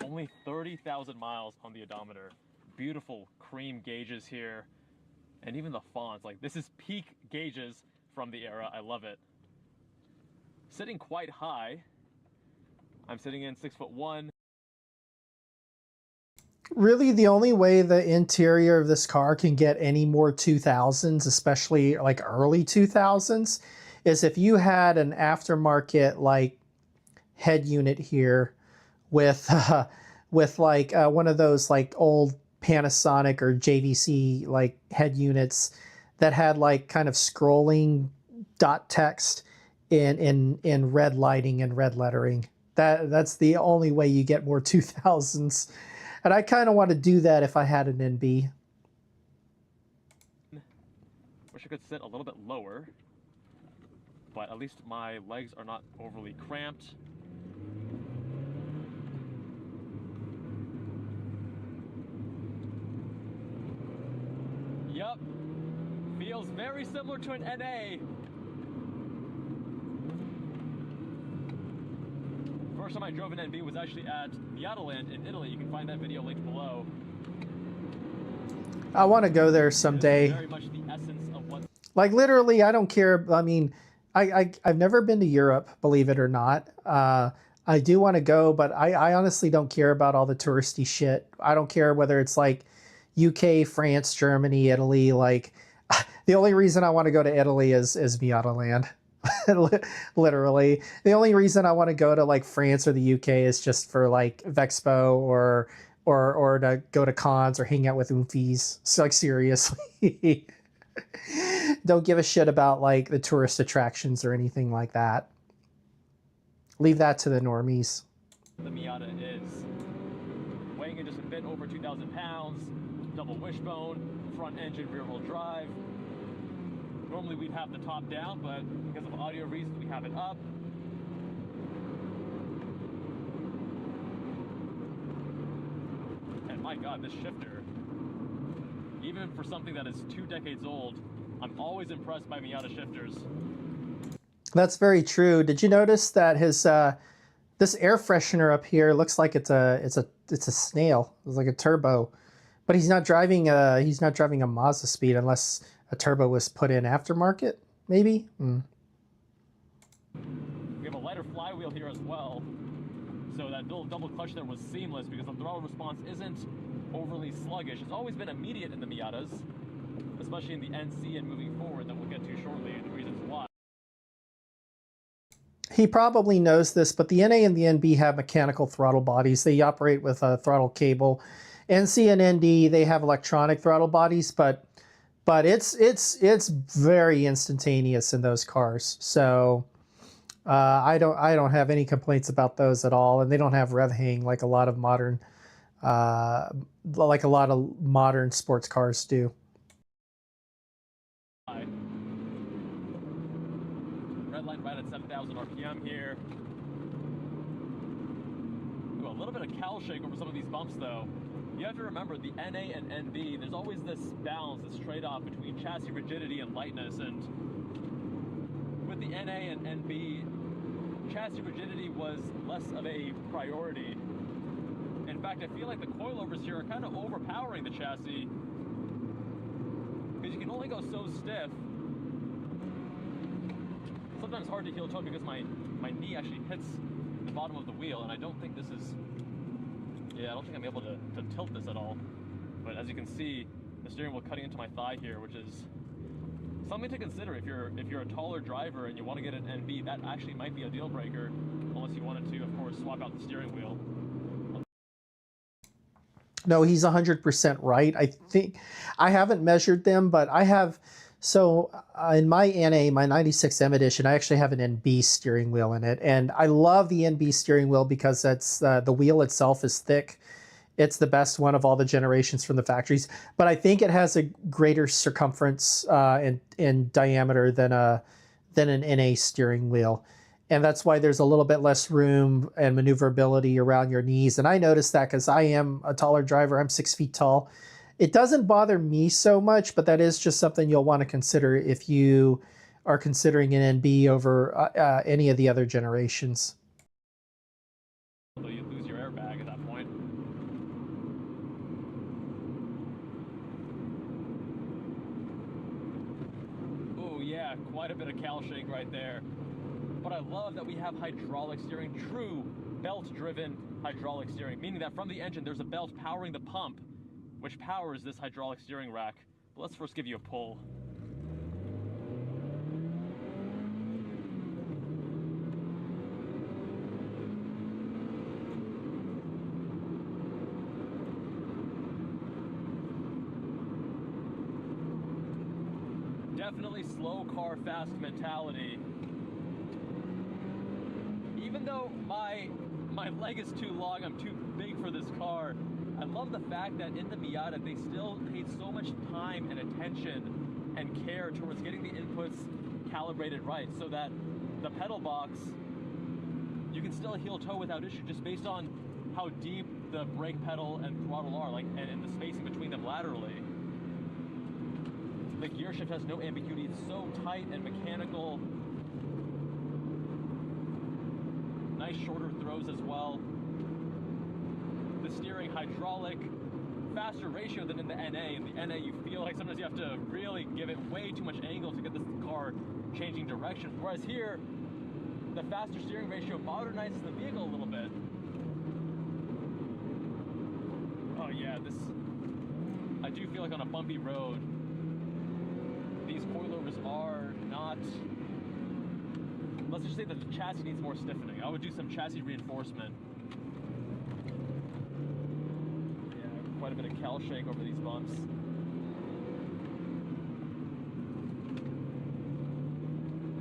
Only 30,000 miles on the odometer. Beautiful cream gauges here. And even the fonts, like this is peak gauges from the era. I love it. Sitting quite high. I'm sitting in 6'1". Really, the only way the interior of this car can get any more 2000s, especially like early 2000s, is if you had an aftermarket like head unit here with like one of those like old Panasonic or JVC like head units that had like kind of scrolling dot text in red lighting and red lettering. That's the only way you get more 2000s. And I kind of want to do that if I had an NB. Wish I could sit a little bit lower, but at least my legs are not overly cramped. Yup, feels very similar to an NA. First time I drove an NB was actually at Miata Land in Italy. You can find that video linked below. I want to go there someday. Very much the essence of what... Like literally, I don't care. I mean, I've never been to Europe, believe it or not. I do want to go, but I honestly don't care about all the touristy shit. I don't care whether it's like UK, France, Germany, Italy. Like the only reason I want to go to Italy is Miata Land. Literally, the only reason I want to go to like France or the UK is just for like Vexpo or to go to cons or hang out with oomfies. So like seriously, don't give a shit about like the tourist attractions or anything like that. Leave that to the normies. The Miata is weighing in just a bit over 2,000 pounds, double wishbone, front engine, rear wheel drive. Normally we'd have the top down, but because of audio reasons, we have it up. And my God, this shifter, even for something that is 2 decades old, I'm always impressed by Miata shifters. That's very true. Did you notice that his this air freshener up here looks like it's a snail? It's like a turbo, but he's not driving a Mazda speed unless a turbo was put in aftermarket, maybe? We have a lighter flywheel here as well. So that little double clutch there was seamless because the throttle response isn't overly sluggish. It's always been immediate in the Miatas, especially in the NC and moving forward that we'll get to shortly, and the reasons why. He probably knows this, but the NA and the NB have mechanical throttle bodies. They operate with a throttle cable. NC and ND, they have electronic throttle bodies, but it's very instantaneous in those cars. So I don't have any complaints about those at all, and they don't have rev hang like a lot of modern sports cars do. Red line right at 7,000 RPM here. Ooh, a little bit of cowl shake over some of these bumps though. You have to remember the NA and NB, there's always this balance, this trade-off between chassis rigidity and lightness, and with the NA and NB, chassis rigidity was less of a priority. In fact, I feel like the coilovers here are kind of overpowering the chassis, because you can only go so stiff. Sometimes it's hard to heel toe because my knee actually hits the bottom of the wheel, and I don't think this is... Yeah, I don't think I'm able to tilt this at all. But as you can see, the steering wheel cutting into my thigh here, which is something to consider if you're a taller driver and you want to get an NB. That actually might be a deal breaker, unless you wanted to, of course, swap out the steering wheel. No, he's 100% right. I think I haven't measured them, but I have. So in my NA, my 96 M edition, I actually have an NB steering wheel in it. And I love the NB steering wheel because that's the wheel itself is thick It's the best one of all the generations from the factories, but I think it has a greater circumference in diameter than an NA steering wheel, and that's why there's a little bit less room and maneuverability around your knees. And I noticed that because I am a taller driver. I'm 6 feet tall. It doesn't bother me so much, but that is just something you'll want to consider if you are considering an NB over any of the other generations. So you lose your airbag at that point. Oh yeah, quite a bit of cowl shake right there. But I love that we have hydraulic steering, true belt-driven hydraulic steering, meaning that from the engine there's a belt powering the pump, which powers this hydraulic steering rack. But let's first give you a pull. Definitely slow car fast mentality. Even though my leg is too long, I'm too big for this car, I love the fact that in the Miata they still paid so much time and attention and care towards getting the inputs calibrated right, so that the pedal box, you can still heel toe without issue just based on how deep the brake pedal and throttle are, like, and the spacing between them laterally. The gear shift has no ambiguity. It's so tight and mechanical. Nice shorter throws as well. The steering hydraulic, faster ratio than in the NA. In the NA, you feel like sometimes you have to really give it way too much angle to get this car changing direction. Whereas here, the faster steering ratio modernizes the vehicle a little bit. Oh yeah, this, I do feel like on a bumpy road, these coilovers are not, let's just say that the chassis needs more stiffening. I would do some chassis reinforcement. Yeah, quite a bit of cowl shake over these bumps.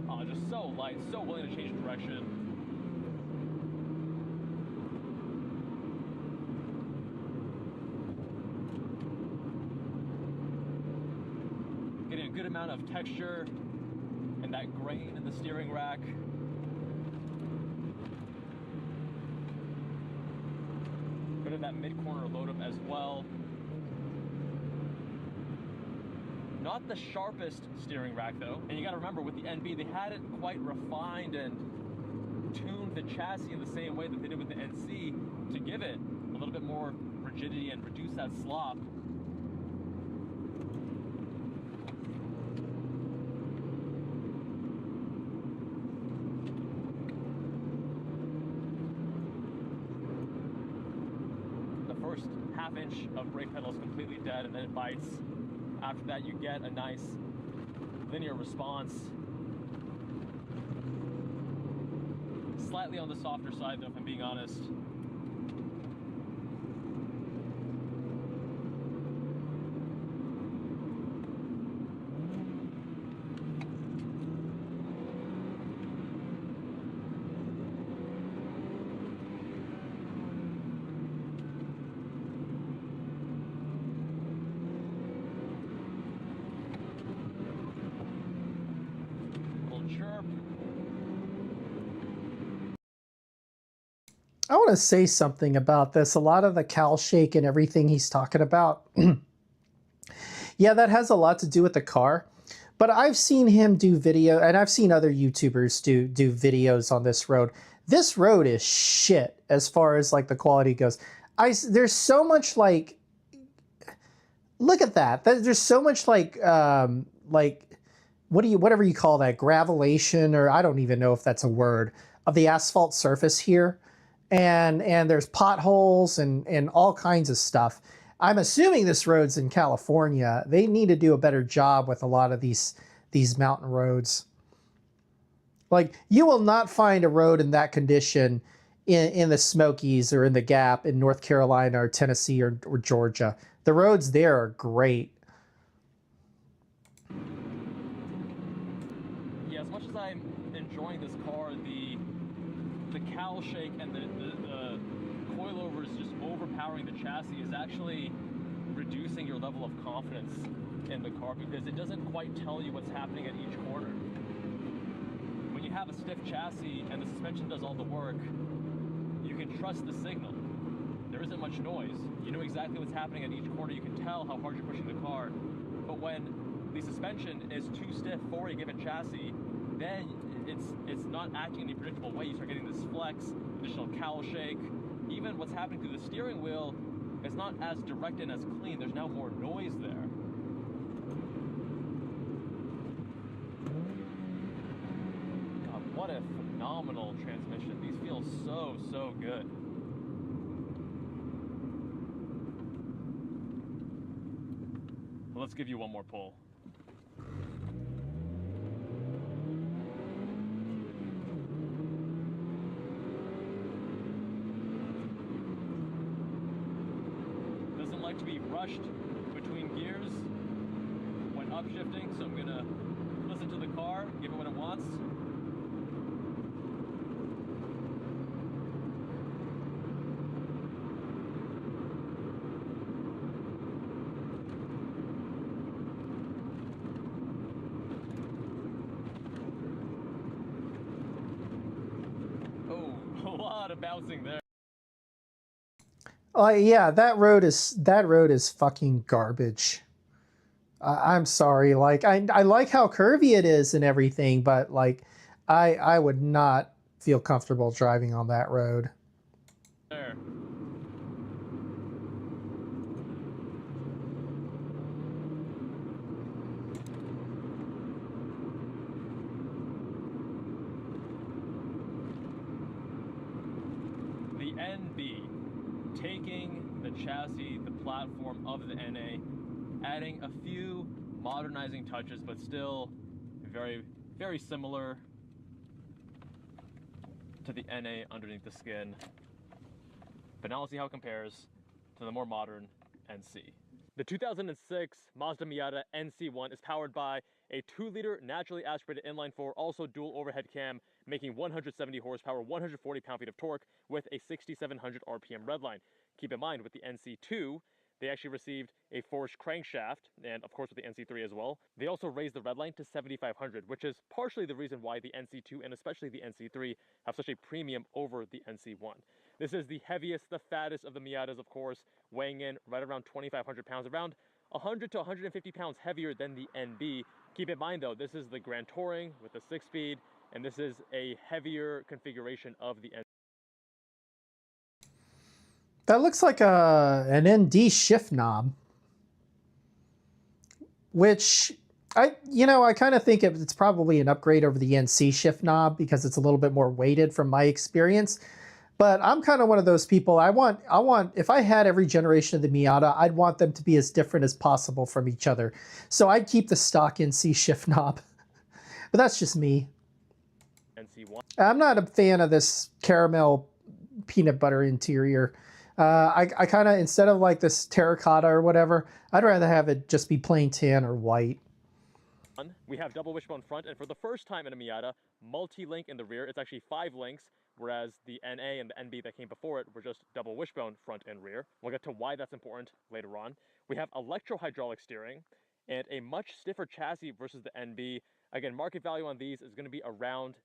Oh, just so light, so willing to change direction. Getting a good amount of texture and that grain in the steering rack. Bit of that mid-corner load up as well. Not the sharpest steering rack though. And you gotta remember, with the NB, they hadn't quite refined and tuned the chassis in the same way that they did with the NC to give it a little bit more rigidity and reduce that slop. Half-inch of brake pedal is completely dead, and then it bites. After that, you get a nice linear response. Slightly on the softer side, though, if I'm being honest. I want to say something about this. A lot of the cowl shake and everything he's talking about, yeah, that has a lot to do with the car. But I've seen him do video, and I've seen other YouTubers do videos on this road. This road is shit as far as like the quality goes. There's so much like, look at that. There's so much like whatever you call that, gravelation, or I don't even know if that's a word, of the asphalt surface here. And there's potholes and all kinds of stuff. I'm assuming this road's in California. They need to do a better job with a lot of these mountain roads. Like, you will not find a road in that condition in the Smokies or in the Gap in North Carolina or Tennessee or Georgia. The roads there are great. Yeah, as much as I'm enjoying this car, the cowl shake and the coilovers cars just overpowering the chassis is actually reducing your level of confidence in the car because it doesn't quite tell you what's happening at each corner. When you have a stiff chassis and the suspension does all the work, you can trust the signal. There isn't much noise. You know exactly what's happening at each corner. You can tell how hard you're pushing the car. But when the suspension is too stiff for a given chassis, then it's not acting in a predictable way. You start getting this flex, additional cowl shake. Even what's happening through the steering wheel is not as direct and as clean. There's now more noise there. God, what a phenomenal transmission. These feel so good. Well, let's give you one more pull. Doesn't like to be rushed between gears when upshifting, so I'm gonna listen to the car, give it what it wants. Oh, a lot of bouncing there. Yeah, that road is fucking garbage. I'm sorry. Like I like how curvy it is and everything, but like I would not feel comfortable driving on that road. There. The NB, taking the chassis, the platform of the NA, adding a few modernizing touches, but still very similar to the NA underneath the skin. But now we'll see how it compares to the more modern NC. The 2006 Mazda Miata NC1 is powered by a 2-liter naturally aspirated inline-4, also dual overhead cam, making 170 horsepower, 140 pound-feet of torque with a 6,700 RPM redline. Keep in mind, with the NC2, they actually received a forged crankshaft, and of course with the NC3 as well. They also raised the redline to 7,500, which is partially the reason why the NC2 and especially the NC3 have such a premium over the NC1. This is the heaviest, the fattest of the Miatas, of course, weighing in right around 2,500 pounds, around 100 to 150 pounds heavier than the NB. Keep in mind though, this is the Grand Touring with the 6-speed, and this is a heavier configuration of the NB. That looks like an ND shift knob, which I kind of think it's probably an upgrade over the NC shift knob because it's a little bit more weighted from my experience. But I'm kind of one of those people. I want if I had every generation of the Miata, I'd want them to be as different as possible from each other. So I'd keep the stock NC shift knob. But that's just me. NC1. I'm not a fan of this caramel peanut butter interior. I kind of, instead of like this terracotta or whatever, I'd rather have it just be plain tan or white. We have double wishbone front, and for the first time in a Miata, multi-link in the rear. It's actually 5 links, whereas the NA and the NB that came before it were just double wishbone front and rear. We'll get to why that's important later on. We have electro-hydraulic steering and a much stiffer chassis versus the NB. Again, market value on these is going to be around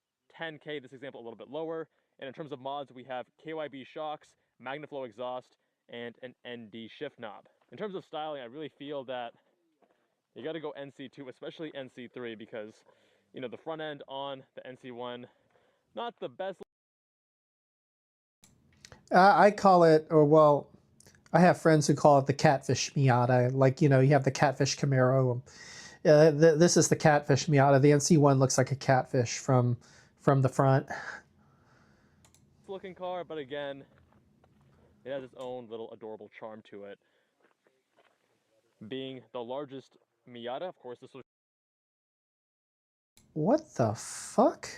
10K, this example a little bit lower. And in terms of mods, we have KYB shocks, MagnaFlow exhaust, and an ND shift knob. In terms of styling, I really feel that you got to go NC2, especially NC3, because, you know, the front end on the NC1, not the best. I call it, or well, I have friends who call it the catfish Miata. Like, you know, you have the catfish Camaro. This is the catfish Miata. The NC1 looks like a catfish from the front. Looking car, but again, it has its own little adorable charm to it. Being the largest Miata, of course, this was. What the fuck?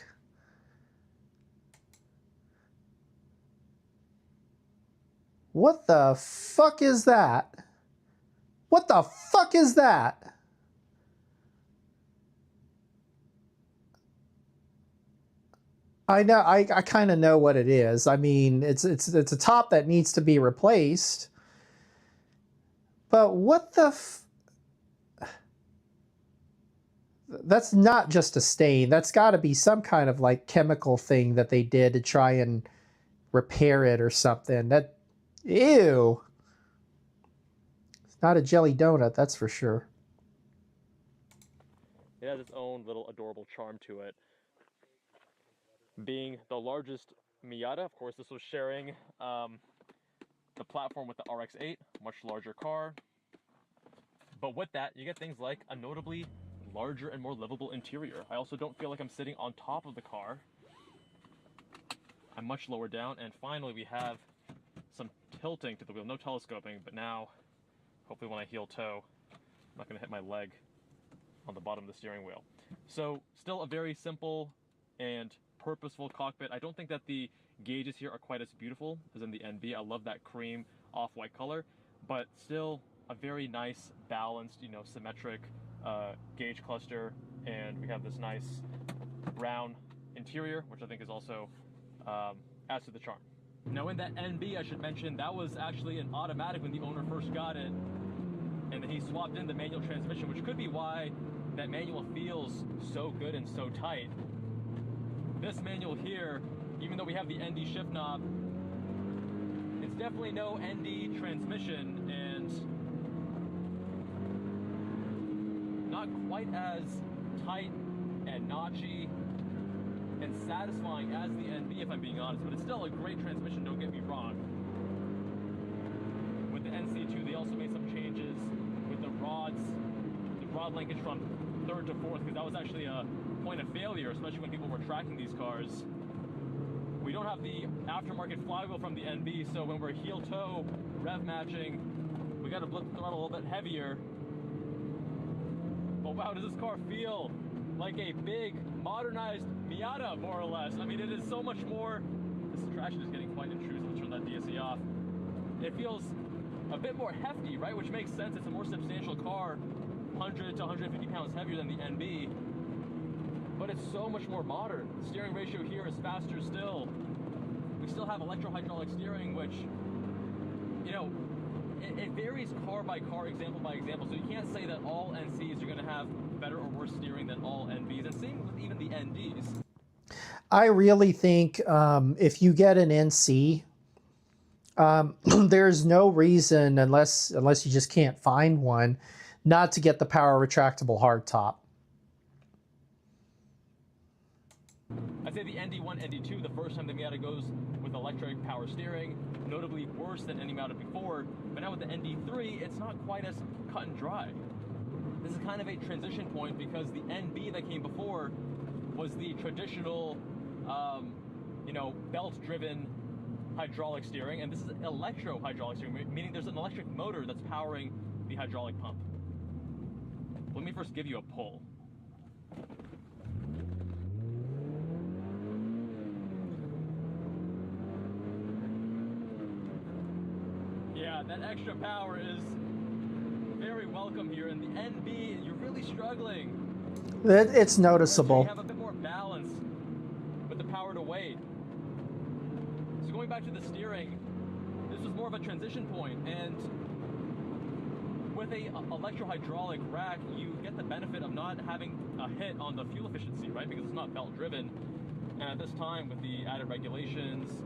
What the fuck is that? What the fuck is that? I know. I kind of know what it is. I mean, it's a top that needs to be replaced. But what the? That's not just a stain. That's got to be some kind of like chemical thing that they did to try and repair it or something. That, ew. It's not a jelly donut, that's for sure. It has its own little adorable charm to it. Being the largest Miata, of course, this was sharing the platform with the RX-8, much larger car. But with that, you get things like a notably larger and more livable interior. I also don't feel like I'm sitting on top of the car. I'm much lower down, and finally we have some tilting to the wheel, no telescoping, but now, hopefully when I heel toe, I'm not gonna hit my leg on the bottom of the steering wheel. So still a very simple and purposeful cockpit. I don't think that the gauges here are quite as beautiful as in the NB. I love that cream off-white color, but still a very nice, balanced, symmetric gauge cluster, and we have this nice brown interior, which I think is also adds to the charm. Now in that NB, I should mention, that was actually an automatic when the owner first got it, and then he swapped in the manual transmission, which could be why that manual feels so good and so tight. This manual here, even though we have the ND shift knob, it's definitely no ND transmission, and not quite as tight and notchy and satisfying as the NB, if I'm being honest, but it's still a great transmission, don't get me wrong. With the NC2, they also made some changes with the rod linkage from third to fourth, because that was actually a point of failure, especially when people were tracking these cars. We don't have the aftermarket flywheel from the NB, so when we're heel toe rev matching, we got to blip the throttle a little bit heavier. But wow, does this car feel like a big modernized Miata, more or less. I mean, it is so much more. This traction is getting quite intrusive. Let's turn that DSE off. It feels a bit more hefty, right? Which makes sense. It's a more substantial car, 100 to 150 pounds heavier than the NB, but it's so much more modern. The steering ratio here is faster still. We still have electro-hydraulic steering, which, it varies car by car, example by example, so you can't say that all NCs are going to have better or worse steering than all NBs, and same with even the NDs. I really think if you get an NC, there's no reason, unless you just can't find one, not to get the power retractable hardtop. I'd say the ND1, ND2, the first time the Miata goes with electric power steering, notably worse than any Miata before, but now with the ND3, it's not quite as cut and dry. This is kind of a transition point because the NB that came before was the traditional, belt-driven hydraulic steering, and this is electro-hydraulic steering, meaning there's an electric motor that's powering the hydraulic pump. Let me first give you a pull. Yeah, that extra power is very welcome here. In the NB, you're really struggling. It's noticeable. You have a bit more balance with the power to weight. So going back to the steering, this was more of a transition point, and with a electro-hydraulic rack, you get the benefit of not having a hit on the fuel efficiency, right? Because it's not belt driven. And at this time, with the added regulations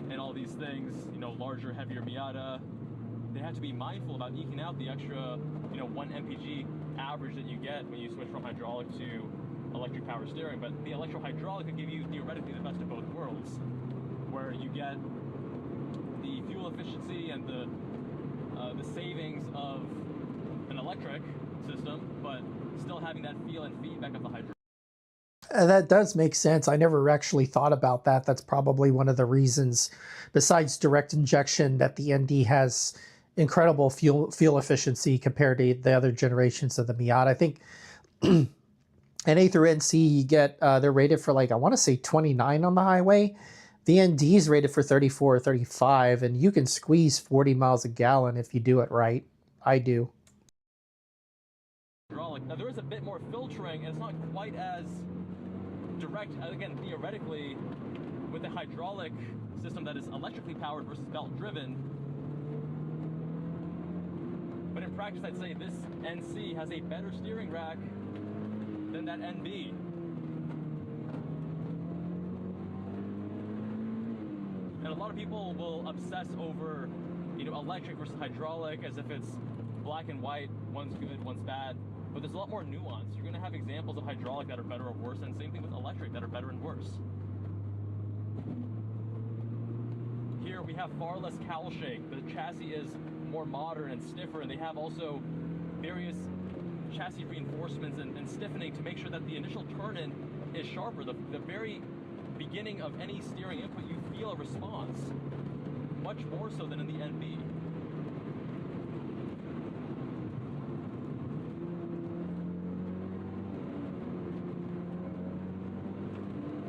and all these things, larger, heavier Miata, they have to be mindful about eking out the extra, 1 mpg average that you get when you switch from hydraulic to electric power steering. But the electro-hydraulic could give you theoretically the best of both worlds, where you get the fuel efficiency and the savings of an electric system, but still having that feel and feedback of the hydraulic. That does make sense. I never actually thought about that. That's probably one of the reasons, besides direct injection, that the ND has incredible fuel efficiency compared to the other generations of the Miata. I think NA through NC, you get they're rated for, like, I want to say 29 on the highway. The ND is rated for 34 or 35, and you can squeeze 40 miles a gallon if you do it right. I do. Now there is a bit more filtering, and it's not quite as direct, again, theoretically, with a hydraulic system that is electrically powered versus belt driven. But in practice, I'd say this NC has a better steering rack than that NB. And a lot of people will obsess over, you know, electric versus hydraulic as if it's black and white, one's good, one's bad. But there's a lot more nuance. You're gonna have examples of hydraulic that are better or worse, and same thing with electric that are better and worse. Here we have far less cowl shake. The chassis is more modern and stiffer, and they have also various chassis reinforcements and stiffening to make sure that the initial turn-in is sharper. The very beginning of any steering input, you feel a response, much more so than in the NB.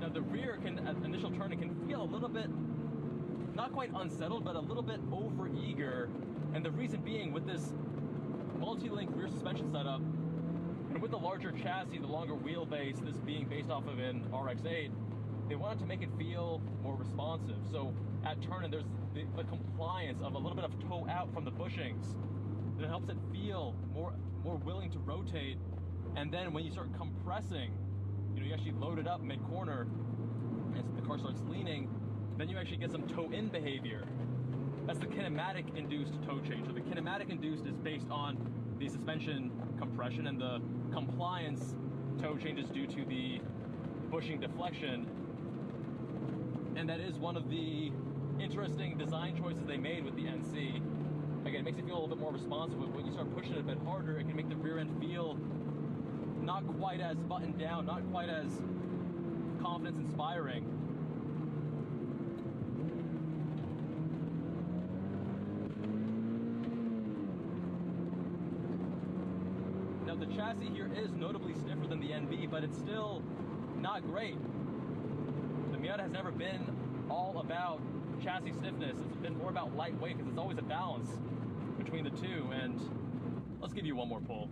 Now the rear can, at initial turn, it can feel a little bit, not quite unsettled, but a little bit over-eager. And the reason being, with this multi-link rear suspension setup, and with the larger chassis, the longer wheelbase, this being based off of an RX-8, they wanted to make it feel more responsive. So at turn-in, there's the compliance of a little bit of toe out from the bushings. That helps it feel more willing to rotate. And then when you start compressing, you know, you actually load it up mid-corner, and the car starts leaning, then you actually get some toe-in behavior. That's the kinematic-induced toe change. So the kinematic-induced is based on the suspension compression, and the compliance toe change is due to the bushing deflection. And that is one of the interesting design choices they made with the NC. Again, it makes it feel a little bit more responsive. When you start pushing it a bit harder, it can make the rear end feel not quite as buttoned down, not quite as confidence-inspiring. Now the chassis here is notably stiffer than the NB, but it's still not great. The Miata has never been all about chassis stiffness. It's been more about lightweight, because it's always a balance between the two. And let's give you one more pull.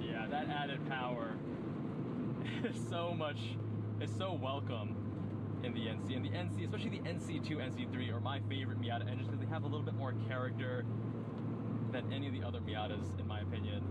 Yeah, that added power is so welcome in the NC. And the NC, especially the NC2, NC3, are my favorite Miata engines because they have a little bit more character than any of the other Miatas, in my opinion.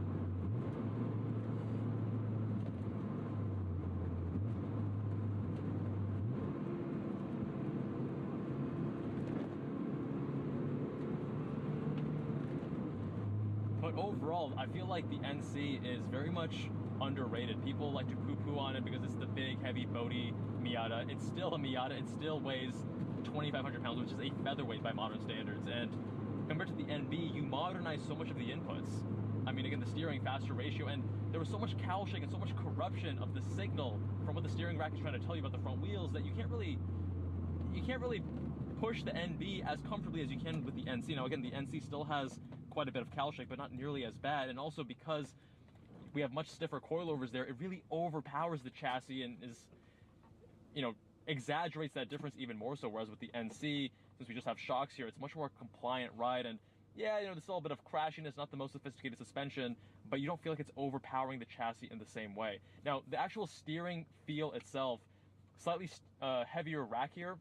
But overall, I feel like the NC is very much underrated. People like to poo-poo on it because it's the big, heavy, boaty Miata. It's still a Miata. It still weighs 2,500 pounds, which is a featherweight by modern standards. And compared to the NB, you modernize so much of the inputs. I mean, again, the steering, faster ratio, and there was so much cowl shake and so much corruption of the signal from what the steering rack is trying to tell you about the front wheels that you can't really push the NB as comfortably as you can with the NC. Now, again, the NC still has quite a bit of cowl shake, but not nearly as bad. And also because we have much stiffer coilovers there, it really overpowers the chassis and is, you know, exaggerates that difference even more so. Whereas with the NC, since we just have shocks here, it's much more compliant ride. And yeah, you know, there's still a bit of crashiness, not the most sophisticated suspension, but you don't feel like it's overpowering the chassis in the same way. Now, the actual steering feel itself, slightly heavier rack here,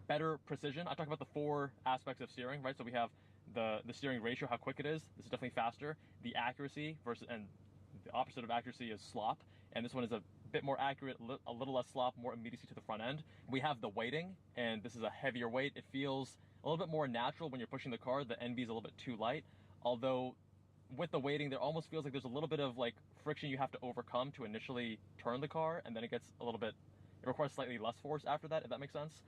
better precision. I talked about the 4 aspects of steering, right? So we have the steering ratio, how quick it is. This is definitely faster. The accuracy versus, and the opposite of accuracy is slop. And this one is a bit more accurate, a little less slop, more immediacy to the front end. We have the weighting, and this is a heavier weight. It feels a little bit more natural when you're pushing the car. The NB is a little bit too light. Although with the weighting, there almost feels like there's a little bit of like friction you have to overcome to initially turn the car, and then it gets a little bit, it requires slightly less force after that, if that makes sense.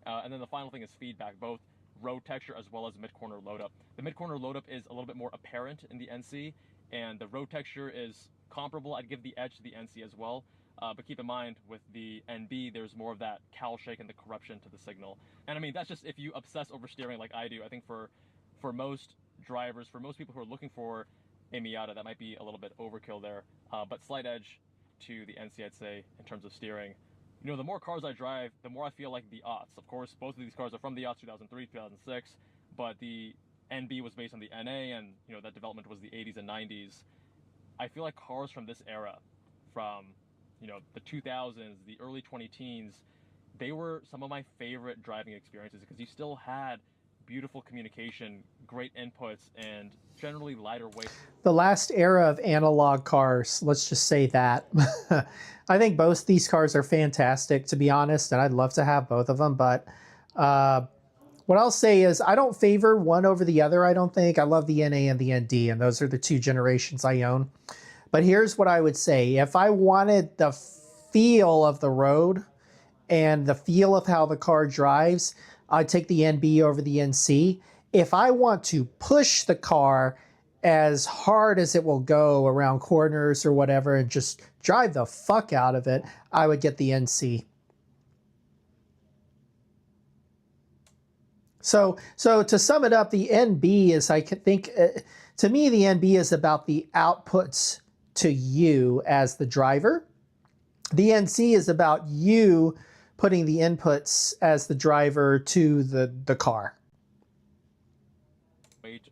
And then the final thing is feedback, both road texture as well as mid-corner load-up. The mid-corner load-up is a little bit more apparent in the NC, and the road texture is comparable. I'd give the edge to the NC as well. But keep in mind, with the NB, there's more of that cowl shake and the corruption to the signal. And I mean, that's just if you obsess over steering like I do. I think for most drivers, for most people who are looking for a Miata, that might be a little bit overkill there. but slight edge to the NC, I'd say, in terms of steering. You know, the more cars I drive, the more I feel like the aughts. Of course, both of these cars are from the aughts, 2003, 2006, but the NB was based on the NA, and, you know, that development was the 80s and 90s. I feel like cars from this era, from, you know, the 2000s, the early 2010s, they were some of my favorite driving experiences because you still had beautiful communication, great inputs, and generally lighter weight. The last era of analog cars, let's just say that. I think both these cars are fantastic, to be honest, and I'd love to have both of them, but what I'll say is I don't favor one over the other, I don't think. I love the NA and the ND, and those are the two generations I own. But here's what I would say. If I wanted the feel of the road and the feel of how the car drives, I'd take the NB over the NC. If I want to push the car as hard as it will go around corners or whatever and just drive the fuck out of it, I would get the NC. So to sum it up, the NB is, I think, to me, the NB is about the outputs to you as the driver. The NC is about you putting the inputs as the driver to the car.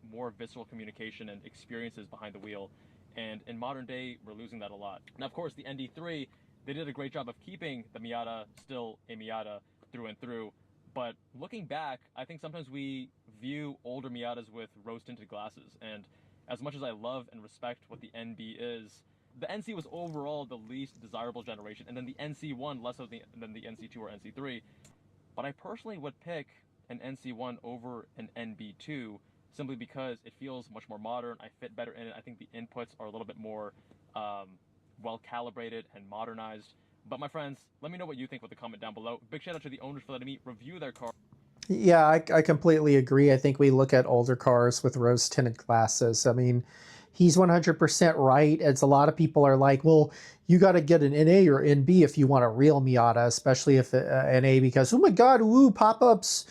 More visceral communication and experiences behind the wheel, and in modern day we're losing that a lot. Now, of course, the ND3, they did a great job of keeping the Miata still a Miata through and through, but looking back, I think sometimes we view older Miatas with rose-tinted glasses, and as much as I love and respect what the NB is, the NC was overall the least desirable generation, and then the NC1 less so than the NC2 or NC3, but I personally would pick an NC1 over an NB2 simply because it feels much more modern. I fit better in it. I think the inputs are a little bit more well calibrated and modernized. But my friends, let me know what you think with a comment down below. Big shout out to the owners for letting me review their car. Yeah, I completely agree. I think we look at older cars with rose-tinted glasses. I mean, he's 100% right. As a lot of people are like, well, you got to get an NA or NB if you want a real Miata, especially if NA, because, oh my God, woo, pop-ups,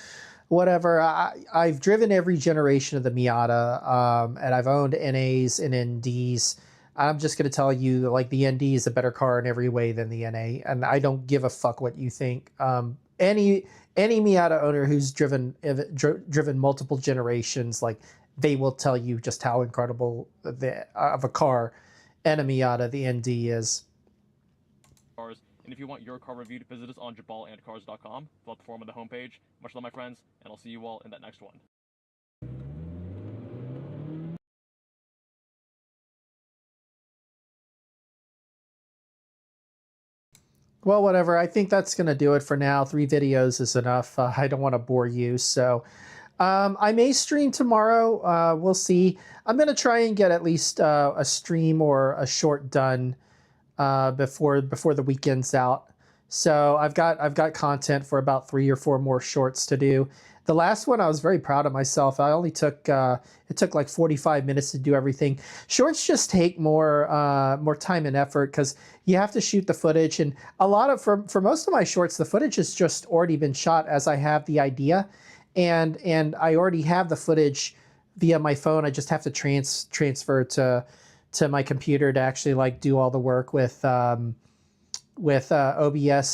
whatever. I've driven every generation of the Miata, and I've owned NAs and NDs. I'm just going to tell you, like, the ND is a better car in every way than the NA, and I don't give a fuck what you think. Any Miata owner who's driven multiple generations, like, they will tell you just how incredible of a car and a Miata the ND is. And if you want your car reviewed, visit us on jabalandcars.com. Fill out the form on the homepage. Much love, my friends, and I'll see you all in that next one. Well, whatever. I think that's going to do it for now. 3 videos is enough. I don't want to bore you. So I may stream tomorrow. We'll see. I'm going to try and get at least a stream or a short done before the weekend's out. So I've got content for about 3 or 4 more shorts to do. The last one, I was very proud of myself. I only took it took like 45 minutes to do everything. Shorts just take more time and effort because you have to shoot the footage, and a lot of for most of my shorts, the footage has just already been shot as I have the idea, and I already have the footage via my phone. I just have to transfer to my computer to actually like do all the work with OBS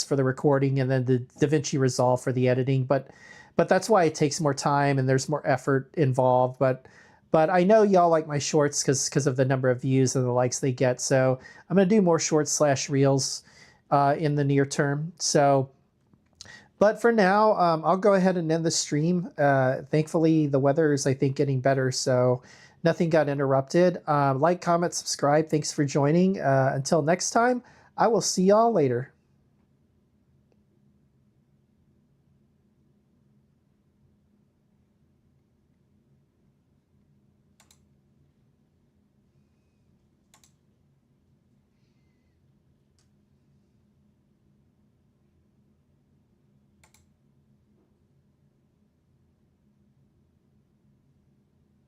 for the recording and then the DaVinci Resolve for the editing. But that's why it takes more time and there's more effort involved. But I know y'all like my shorts because of the number of views and the likes they get. So I'm going to do more shorts / reels in the near term. So, but for now, I'll go ahead and end the stream. Thankfully, the weather is, I think, getting better. So nothing got interrupted. Like, comment, subscribe. Thanks for joining. Until next time, I will see y'all later.